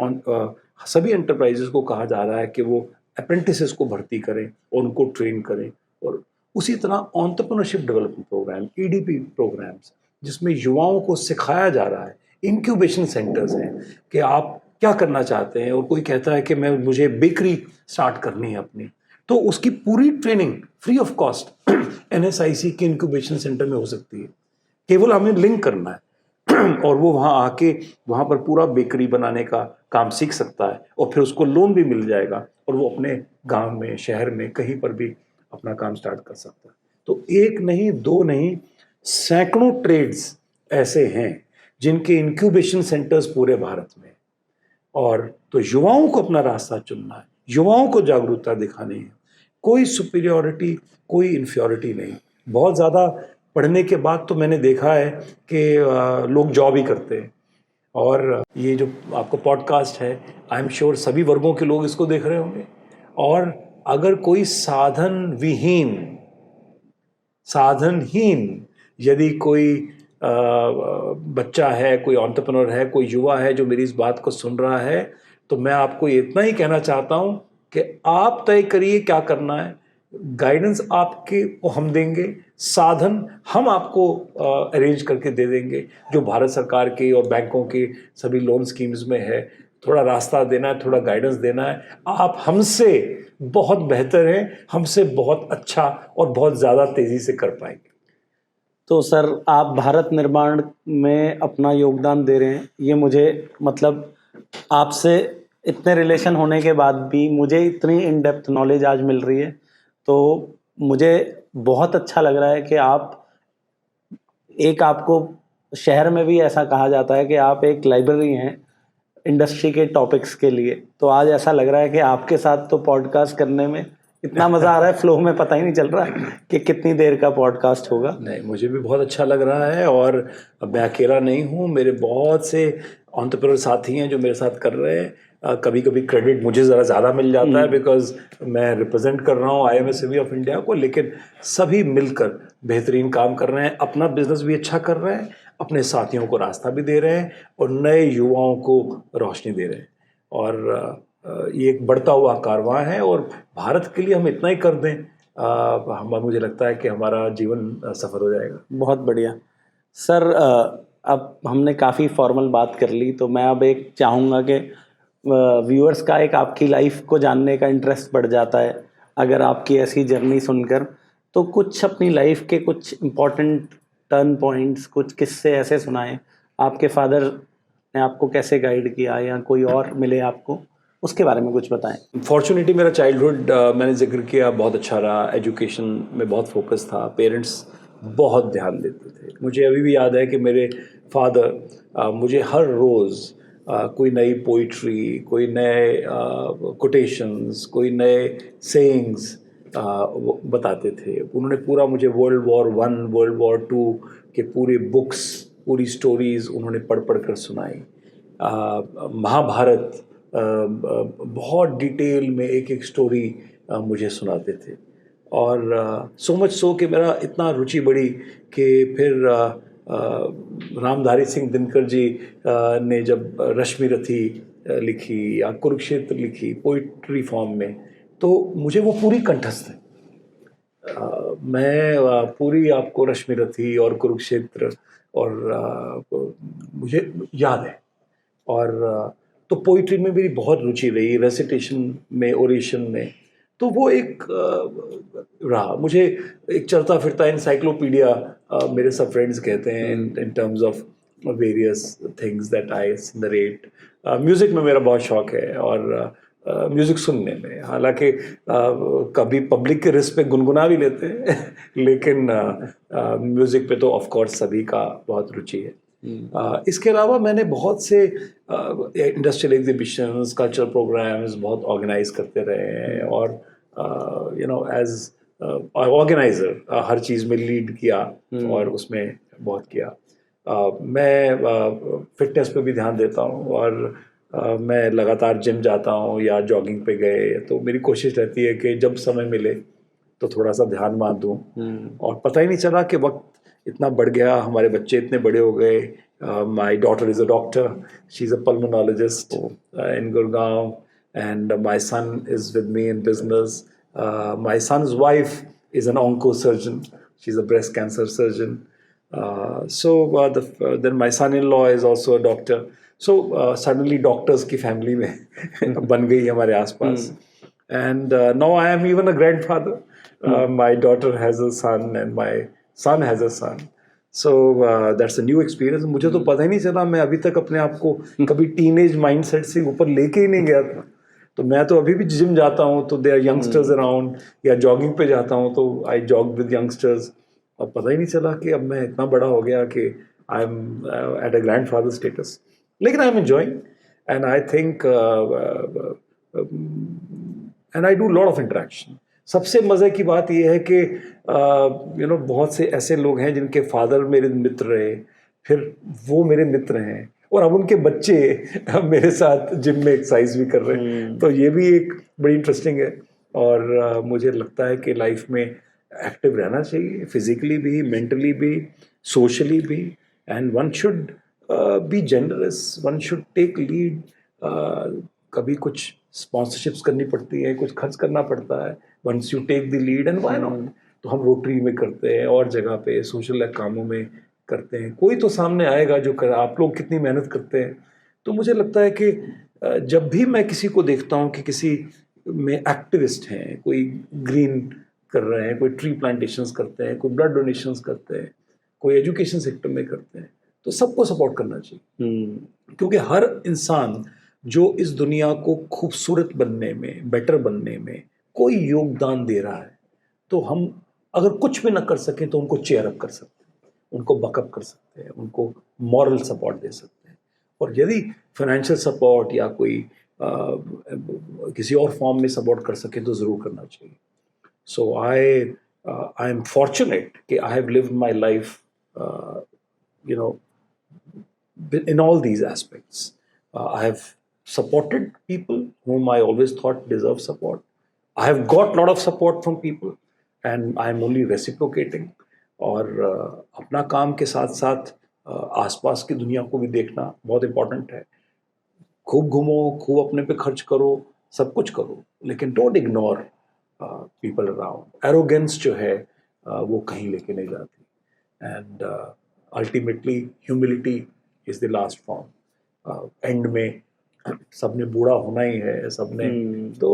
S1: सभी एंटरप्राइजेस को कहा जा रहा है कि वो अप्रेंटिसेस को भर्ती करें और उनको ट्रेन करें। और उसी तरह entrepreneurship development programme, EDP programmes, जिसमें युवाओं को सिखाया जा रहा है। इंक्यूबेशन सेंटर्स हैं कि आप क्या करना चाहते हैं, और कोई कहता है कि मुझे बेकरी स्टार्ट करनी है अपनी, तो उसकी पूरी training free of cost NSIC के इंक्यूबेशन सेंटर में हो सकती है। केवल हमें लिंक करना है और वो वहाँ आके वहाँ पर पूरा बेकरी बनाने का काम सीख सकता है, और फिर उसको लोन भी मिल जाएगा और वो अपने गांव में, शहर में, कहीं पर भी अपना काम स्टार्ट कर सकता है। तो एक नहीं, दो नहीं, सैकड़ों ट्रेड्स ऐसे हैं जिनके इंक्यूबेशन सेंटर्स पूरे भारत में। और तो युवाओं को अपना रास्ता चुनना है, युवाओं को जागरूकता दिखानी है। कोई सुपीरियॉरिटी, कोई इन्फियोरिटी नहीं। बहुत ज़्यादा पढ़ने के बाद तो मैंने देखा है कि लोग जॉब ही करते हैं। और ये जो आपका पॉडकास्ट है, आई एम श्योर सभी वर्गों के लोग इसको देख रहे होंगे। और अगर कोई साधनहीन यदि कोई बच्चा है, कोई एंटरप्रेन्योर है, कोई युवा है जो मेरी इस बात को सुन रहा है, तो मैं आपको इतना ही कहना चाहता हूँ कि आप तय करिए क्या करना है। गाइडेंस आपके को हम देंगे, साधन हम आपको अरेंज करके दे देंगे, जो भारत सरकार के और बैंकों के सभी लोन स्कीम्स में है। थोड़ा रास्ता देना है, थोड़ा गाइडेंस देना है। आप हमसे बहुत बेहतर हैं, हमसे बहुत अच्छा और बहुत ज़्यादा तेज़ी से कर पाएंगे।
S2: तो सर, आप भारत निर्माण में अपना योगदान दे रहे हैं, ये मुझे मतलब आपसे इतने रिलेशन होने के बाद भी मुझे इतनी इन डेप्थ नॉलेज आज मिल रही है, तो मुझे बहुत अच्छा लग रहा है कि आपको शहर में भी ऐसा कहा जाता है कि आप एक लाइब्रेरी हैं इंडस्ट्री के टॉपिक्स के लिए। तो आज ऐसा लग रहा है कि आपके साथ तो पॉडकास्ट करने में इतना मज़ा आ रहा है, फ्लो में पता ही नहीं चल रहा कि कितनी देर का पॉडकास्ट होगा।
S1: नहीं, मुझे भी बहुत अच्छा लग रहा है, और मैं अकेला नहीं हूँ, मेरे बहुत से एंटरप्रेन्योर साथी हैं जो मेरे साथ कर रहे हैं। कभी कभी क्रेडिट मुझे ज़रा ज़्यादा मिल जाता है बिकॉज मैं रिप्रेजेंट कर रहा हूँ IMSAB ऑफ इंडिया को, लेकिन सभी मिलकर बेहतरीन काम कर रहे हैं, अपना बिजनेस भी अच्छा कर रहे हैं, अपने साथियों को रास्ता भी दे रहे हैं, और नए युवाओं को रोशनी दे रहे हैं। और ये एक बढ़ता हुआ कारवां है, और भारत के लिए हम इतना ही कर दें, मुझे लगता है कि हमारा जीवन सफल हो जाएगा।
S2: बहुत बढ़िया सर। अब हमने काफ़ी फॉर्मल बात कर ली, तो मैं अब एक चाहूँगा कि व्यूअर्स का एक आपकी लाइफ को जानने का इंटरेस्ट बढ़ जाता है अगर आपकी ऐसी जर्नी सुनकर। तो कुछ अपनी लाइफ के कुछ इम्पोर्टेंट टर्न पॉइंट्स, कुछ किस्से ऐसे सुनाएं। आपके फादर ने आपको कैसे गाइड किया, या कोई और मिले आपको, उसके बारे में कुछ बताएं।
S1: फॉर्चुनेटली मेरा चाइल्डहुड, मैंने जिक्र किया, बहुत अच्छा रहा। एजुकेशन में बहुत फोकस था, पेरेंट्स बहुत ध्यान देते थे। मुझे अभी भी याद है कि मेरे फादर मुझे हर रोज़ कोई नई पोइट्री, कोई नए कोटेशंस, कोई नए सेइंग्स बताते थे। उन्होंने पूरा मुझे World War I, World War II के पूरी बुक्स, पूरी स्टोरीज़ उन्होंने पढ़ कर सुनाई। महाभारत बहुत डिटेल में एक एक स्टोरी मुझे सुनाते थे। और सो मच सो कि मेरा इतना रुचि बढ़ी कि फिर रामधारी सिंह दिनकर जी ने जब रश्मि रथी लिखी या कुरुक्षेत्र लिखी पोइट्री फॉर्म में, तो मुझे वो पूरी कंठस्थ है। मैं पूरी आपको रश्मि रथी और कुरुक्षेत्र और मुझे याद है। और तो पोइट्री में मेरी बहुत रुचि रही, रेसिटेशन में, ओरेशन में। तो वो एक रहा। मुझे एक चलता फिरता इंसाइक्लोपीडिया मेरे सब फ्रेंड्स कहते हैं in terms of various things that I narrate. Music में मेरा बहुत शौक है, और म्यूज़िक सुनने में, हालांकि कभी पब्लिक के रिस्क पे गुनगुना भी लेते हैं लेकिन म्यूज़िक पे तो ऑफ कोर्स सभी का बहुत रुचि है। इसके अलावा मैंने बहुत से इंडस्ट्रियल एग्जीबिशंस, कल्चरल प्रोग्राम्स बहुत ऑर्गेनाइज करते रहे हैं, और एज ऑर्गेनाइजर हर चीज़ में लीड किया और उसमें बहुत किया। मैं फिटनेस पे भी ध्यान देता हूँ, और मैं लगातार जिम जाता हूँ या जॉगिंग पे गए, तो मेरी कोशिश रहती है कि जब समय मिले तो थोड़ा सा ध्यान मान दूँ। और पता ही नहीं चला कि वक्त इतना बढ़ गया, हमारे बच्चे इतने बड़े हो गए। My daughter is a doctor, she is a pulmonologist in Gurgaon, and my son is with me in business. My son's wife is an onco surgeon. She's a breast cancer surgeon. Then my son-in-law is also a doctor. So suddenly doctors की family में बन गई हमारे आसपास. And now I am even a grandfather. My daughter has a son and my son has a son. So that's a new experience. मुझे तो पता ही नहीं चला, मैं अभी तक अपने आप को कभी टीनेज माइंडसेट से ऊपर लेके ही नहीं गया था. तो मैं तो अभी भी जिम जाता हूँ तो देयर यंगस्टर्स अराउंड, या जॉगिंग पे जाता हूँ तो आई जॉग विद यंगस्टर्स. और पता ही नहीं चला कि अब मैं इतना बड़ा हो गया कि I am at a grandfather status. लेकिन I am enjoying and I think and I do lot of interaction. सबसे मज़े की बात यह है कि बहुत से ऐसे लोग हैं जिनके फादर मेरे मित्र रहे, फिर वो मेरे मित्र हैं, और अब उनके बच्चे मेरे साथ जिम में एक्सरसाइज भी कर रहे हैं. तो ये भी एक बड़ी इंटरेस्टिंग है. और मुझे लगता है कि लाइफ में एक्टिव रहना चाहिए, फिजिकली भी, मेंटली भी, सोशली भी. And one should be generous, one should take lead. कभी कुछ स्पॉन्सरशिप्स करनी पड़ती है, कुछ खर्च करना पड़ता है. Once you take the lead, and why not. तो हम रोटरी में करते हैं और जगह पे सोशल कामों में करते हैं. कोई तो सामने आएगा जो कर. आप लोग कितनी मेहनत करते हैं. तो मुझे लगता है कि जब भी मैं किसी को देखता हूँ कि किसी में एक्टिविस्ट हैं, कोई ग्रीन कर रहे हैं, कोई ट्री प्लांटेशंस करते हैं, कोई ब्लड डोनेशंस करते हैं, कोई एजुकेशन सेक्टर में करते हैं, तो सबको सपोर्ट करना चाहिए. क्योंकि हर इंसान जो इस दुनिया को खूबसूरत बनने में, बेटर बनने में कोई योगदान दे रहा है, तो हम अगर कुछ भी ना कर सकें तो उनको चेयर अप कर सकते हैं, उनको बकअप कर सकते हैं, उनको मॉरल सपोर्ट दे सकते हैं. और यदि फाइनेंशियल सपोर्ट या कोई किसी और फॉर्म में सपोर्ट कर सके तो ज़रूर करना चाहिए. सो आई एम फॉर्चुनेट कि I have lived my life in all these aspects. I have supported people whom I always thought deserve support. I have got a lot of support from people and I am only reciprocating. और अपना काम के साथ साथ आसपास की दुनिया को भी देखना बहुत इम्पोर्टेंट है. खूब घूमो, खूब अपने पे खर्च करो, सब कुछ करो, लेकिन don't ignore people around. Arrogance जो है वो कहीं लेके नहीं जाती. And ultimately humility is the last form. And में सबने बूढ़ा होना ही है, सबने. तो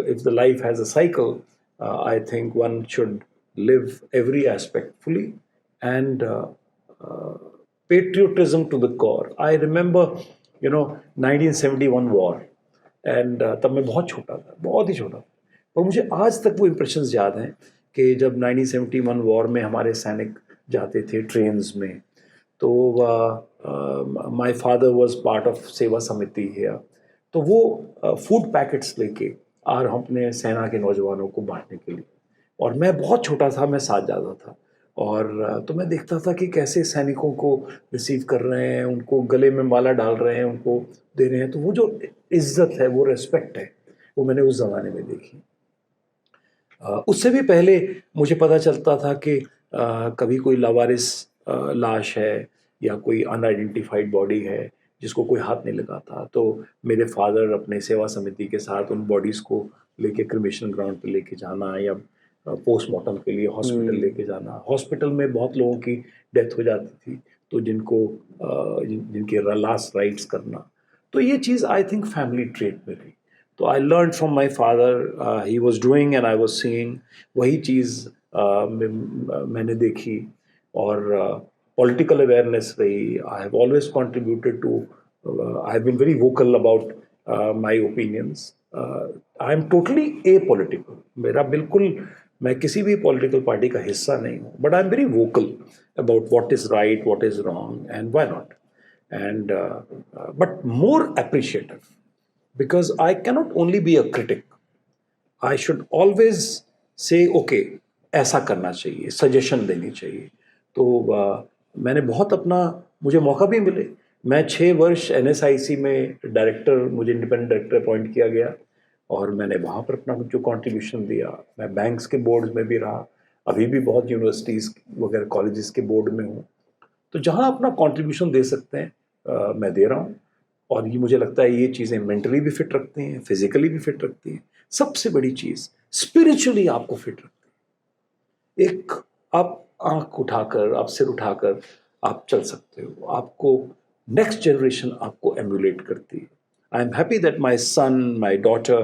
S1: if the life has a cycle, I think one should live every aspect fully and patriotism to the core. I remember 1971 war and तब मैं बहुत छोटा था, बहुत ही छोटा था, और मुझे आज तक वो इम्प्रेशंस याद हैं कि जब 1971 वॉर में हमारे सैनिक जाते थे ट्रेन्स में, तो my father was part of सेवा समिति हियर. तो वो फूड पैकेट्स लेके और हम अपने सेना के नौजवानों को बांटने के लिए, और मैं बहुत छोटा था, मैं साथ जाता था. और तो मैं देखता था कि कैसे सैनिकों को रिसीव कर रहे हैं, उनको गले में माला डाल रहे हैं, उनको दे रहे हैं. तो वो जो इज्जत है, वो रिस्पेक्ट है, वो मैंने उस ज़माने में देखी. उससे भी पहले मुझे पता चलता था कि कभी कोई लावारिस लाश है या कोई अनआइडेंटिफाइड बॉडी है जिसको कोई हाथ नहीं लगाता, तो मेरे फादर अपने सेवा समिति के साथ उन बॉडीज़ को लेके क्रिमेशन ग्राउंड पे लेके जाना या पोस्टमार्टम के लिए हॉस्पिटल लेके जाना. हॉस्पिटल में बहुत लोगों की डेथ हो जाती थी, तो जिनके लास्ट राइट्स करना. तो ये चीज़ आई थिंक फैमिली ट्रेट में थी. तो I learn from my father, he was doing and I was seeing. वही चीज़ मैंने देखी. और पॉलिटिकल अवेयरनेस रही. I have always contributed to, I have been very vocal about my opinions. I am totally apolitical. मेरा बिल्कुल, मैं किसी भी पॉलिटिकल पार्टी का हिस्सा नहीं हूँ, but I am very vocal about what is right, what is wrong, and why not. And but more appreciative, because I cannot only be a critic. I should always say, okay, ऐसा करना चाहिए, suggestion देनी चाहिए. तो मैंने बहुत अपना, मुझे मौका भी मिले मैं 6 वर्ष NSIC में डायरेक्टर, मुझे इंडिपेंडेंट डायरेक्टर अपॉइंट किया गया और मैंने वहाँ पर अपना जो कंट्रीब्यूशन दिया। मैं बैंक्स के बोर्ड में भी रहा, अभी भी बहुत यूनिवर्सिटीज़ वगैरह कॉलेजेस के बोर्ड में हूँ। तो जहाँ अपना कंट्रीब्यूशन दे सकते हैं मैं दे रहा हूँ। और ये मुझे लगता है ये चीज़ें मेंटली भी फिट रखती हैं, फिजिकली भी फिट रखती हैं, सबसे बड़ी चीज़ स्पिरिचुअली आपको फिट रखती है। एक आप आंख उठाकर, आप सिर उठाकर आप चल सकते हो, आपको नेक्स्ट जनरेशन आपको एम्युलेट करती है। I am happy that my son, my daughter,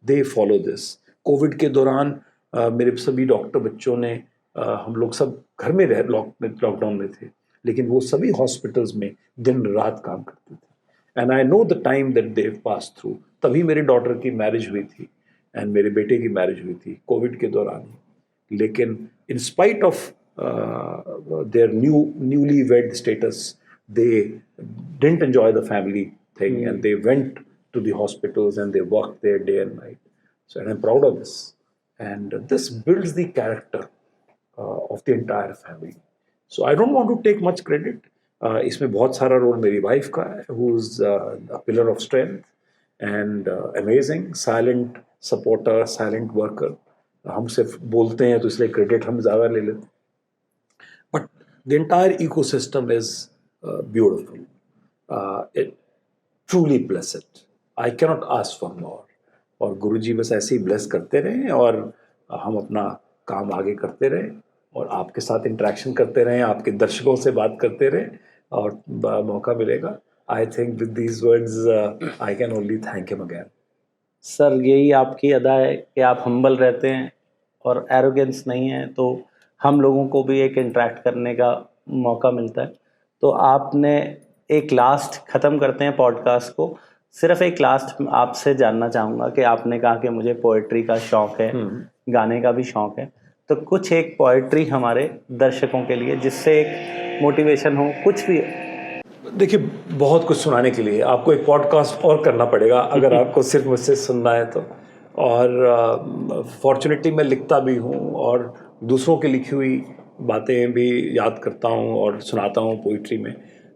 S1: they follow this. Covid के दौरान मेरे सभी डॉक्टर बच्चों ने हम लोग सब घर में रह लॉकडाउन में थे, लेकिन वो सभी हॉस्पिटल्स में दिन रात काम करते थे। And I know the time that they pass through. तभी मेरी डॉटर की मैरिज हुई थी एंड मेरे बेटे की मैरिज हुई थी कोविड के दौरान ही। लेकिन in spite of their newly wed status, they didn't enjoy the family thing and they went to the hospitals and they worked there day and night. So, and I'm proud of this. And this builds the character of the entire family. So I don't want to take much credit. इसमें बहुत सारा role मेरी wife का है, who is a pillar of strength and amazing, silent supporter, silent worker. हम सिर्फ बोलते हैं तो इसलिए क्रेडिट हम ज़्यादा ले लेते हैं. But the entire ecosystem is beautiful. It truly blessed. I cannot ask for more. और गुरुजी बस ऐसे ही ब्लेस करते रहें और हम अपना काम आगे करते रहें और आपके साथ इंटरेक्शन करते रहें, आपके दर्शकों से बात करते रहें और मौका मिलेगा. I think with these words I can only thank him again.
S2: Sir यही आपकी अदा है कि आप हम्बल रहते हैं और एरोगेंस नहीं है, तो हम लोगों को भी एक इंटरेक्ट करने का मौका मिलता है. तो आपने एक लास्ट ख़त्म करते हैं पॉडकास्ट को, सिर्फ एक लास्ट आपसे जानना चाहूँगा कि आपने कहा कि मुझे पोएट्री का शौक़ है, गाने का भी शौक़ है, तो कुछ एक पोएट्री हमारे दर्शकों के लिए जिससे एक मोटिवेशन हो, कुछ भी.
S1: देखिए, बहुत कुछ सुनाने के लिए आपको एक पॉडकास्ट और करना पड़ेगा अगर आपको सिर्फ मुझसे सुनना है तो. और फॉर्चुनेटली मैं लिखता भी हूँ और दूसरों की लिखी हुई बातें भी याद करता हूँ और सुनाता हूँ पोइट्री में.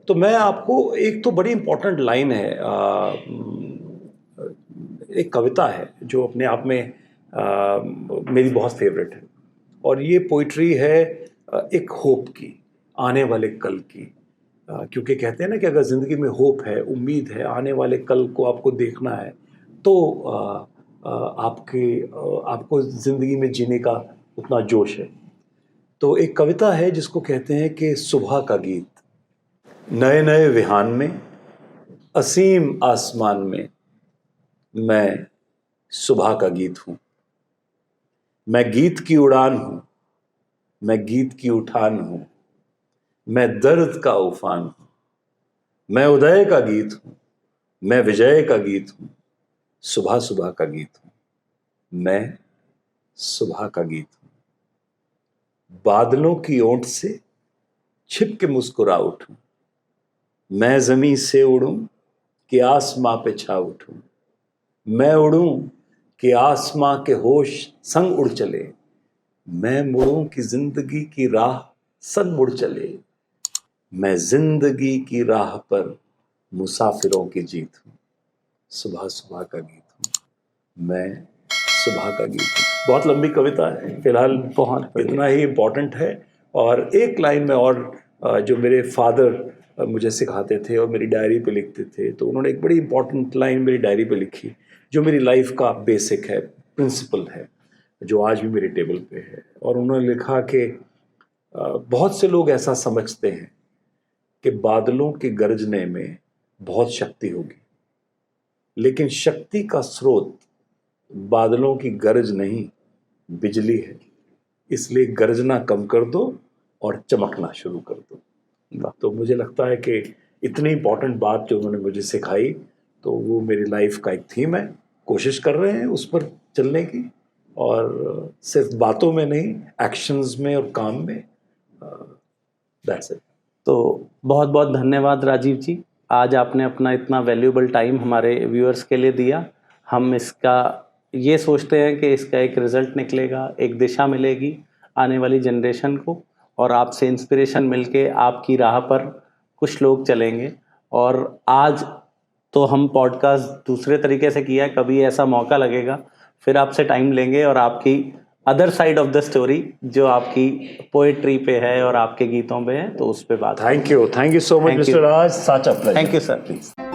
S1: तो मैं आपको एक तो बड़ी इम्पोर्टेंट लाइन है, एक कविता है जो अपने आप में मेरी बहुत फेवरेट है. और ये पोइट्री है एक होप की, आने वाले कल की. क्योंकि कहते हैं ना कि अगर ज़िंदगी में होप है, उम्मीद है, आने वाले कल को आपको देखना है तो आपको ज़िंदगी में जीने का उतना जोश है. तो एक कविता है जिसको कहते हैं कि सुबह का गीत. नए नए विहान में, असीम आसमान में, मैं सुबह का गीत हूँ. मैं गीत की उड़ान हूँ, मैं गीत की उठान हूँ, मैं दर्द का उफान हूँ. मैं उदय का गीत हूँ, मैं विजय का गीत हूँ, सुबह सुबह का गीत हूँ, मैं सुबह का गीत हूँ. बादलों की ओट से छिप के मुस्कुरा उठूं, मैं ज़मीं से उड़ूं कि आसमां पे छा उठूं. मैं उड़ूं कि आसमां के होश संग उड़ चले, मैं मुड़ूं कि जिंदगी की राह संग मुड़ चले. मैं जिंदगी की राह पर मुसाफिरों की जीत हूँ, सुबह सुबह का गीत हूँ, मैं सुबह का गीत हूँ. बहुत लंबी कविता है, फिलहाल बहुत इतना ही इम्पोर्टेंट है. और एक लाइन में और जो मेरे फादर मुझे सिखाते थे और मेरी डायरी पे लिखते थे, तो उन्होंने एक बड़ी इम्पोर्टेंट लाइन मेरी डायरी पे लिखी जो मेरी लाइफ का बेसिक है, प्रिंसिपल है, जो आज भी मेरे टेबल पे है. और उन्होंने लिखा कि बहुत से लोग ऐसा समझते हैं कि बादलों के गरजने में बहुत शक्ति होगी, लेकिन शक्ति का स्रोत बादलों की गरज नहीं, बिजली है. इसलिए गरजना कम कर दो और चमकना शुरू कर दो. तो मुझे लगता है कि इतनी इम्पोर्टेंट बात जो उन्होंने मुझे सिखाई, तो वो मेरी लाइफ का एक थीम है. कोशिश कर रहे हैं उस पर चलने की, और सिर्फ बातों में नहीं, एक्शंस में और काम में. That's it.
S2: तो बहुत बहुत धन्यवाद राजीव जी, आज आपने अपना इतना वैल्यूएबल टाइम हमारे व्यूअर्स के लिए दिया. हम इसका ये सोचते हैं कि इसका एक रिज़ल्ट निकलेगा, एक दिशा मिलेगी आने वाली जनरेशन को, और आपसे इंस्पिरेशन मिलके आपकी राह पर कुछ लोग चलेंगे और आज तो हम पॉडकास्ट दूसरे तरीके से किया है, कभी ऐसा मौका लगेगा फिर आपसे टाइम लेंगे और आपकी other side of the story जो आपकी पोएट्री पे है और आपके गीतों पे है तो उस पे बात।
S1: Thank you so much
S2: Thank you.
S1: Mister Raj, such a pleasure.
S2: Thank you sir.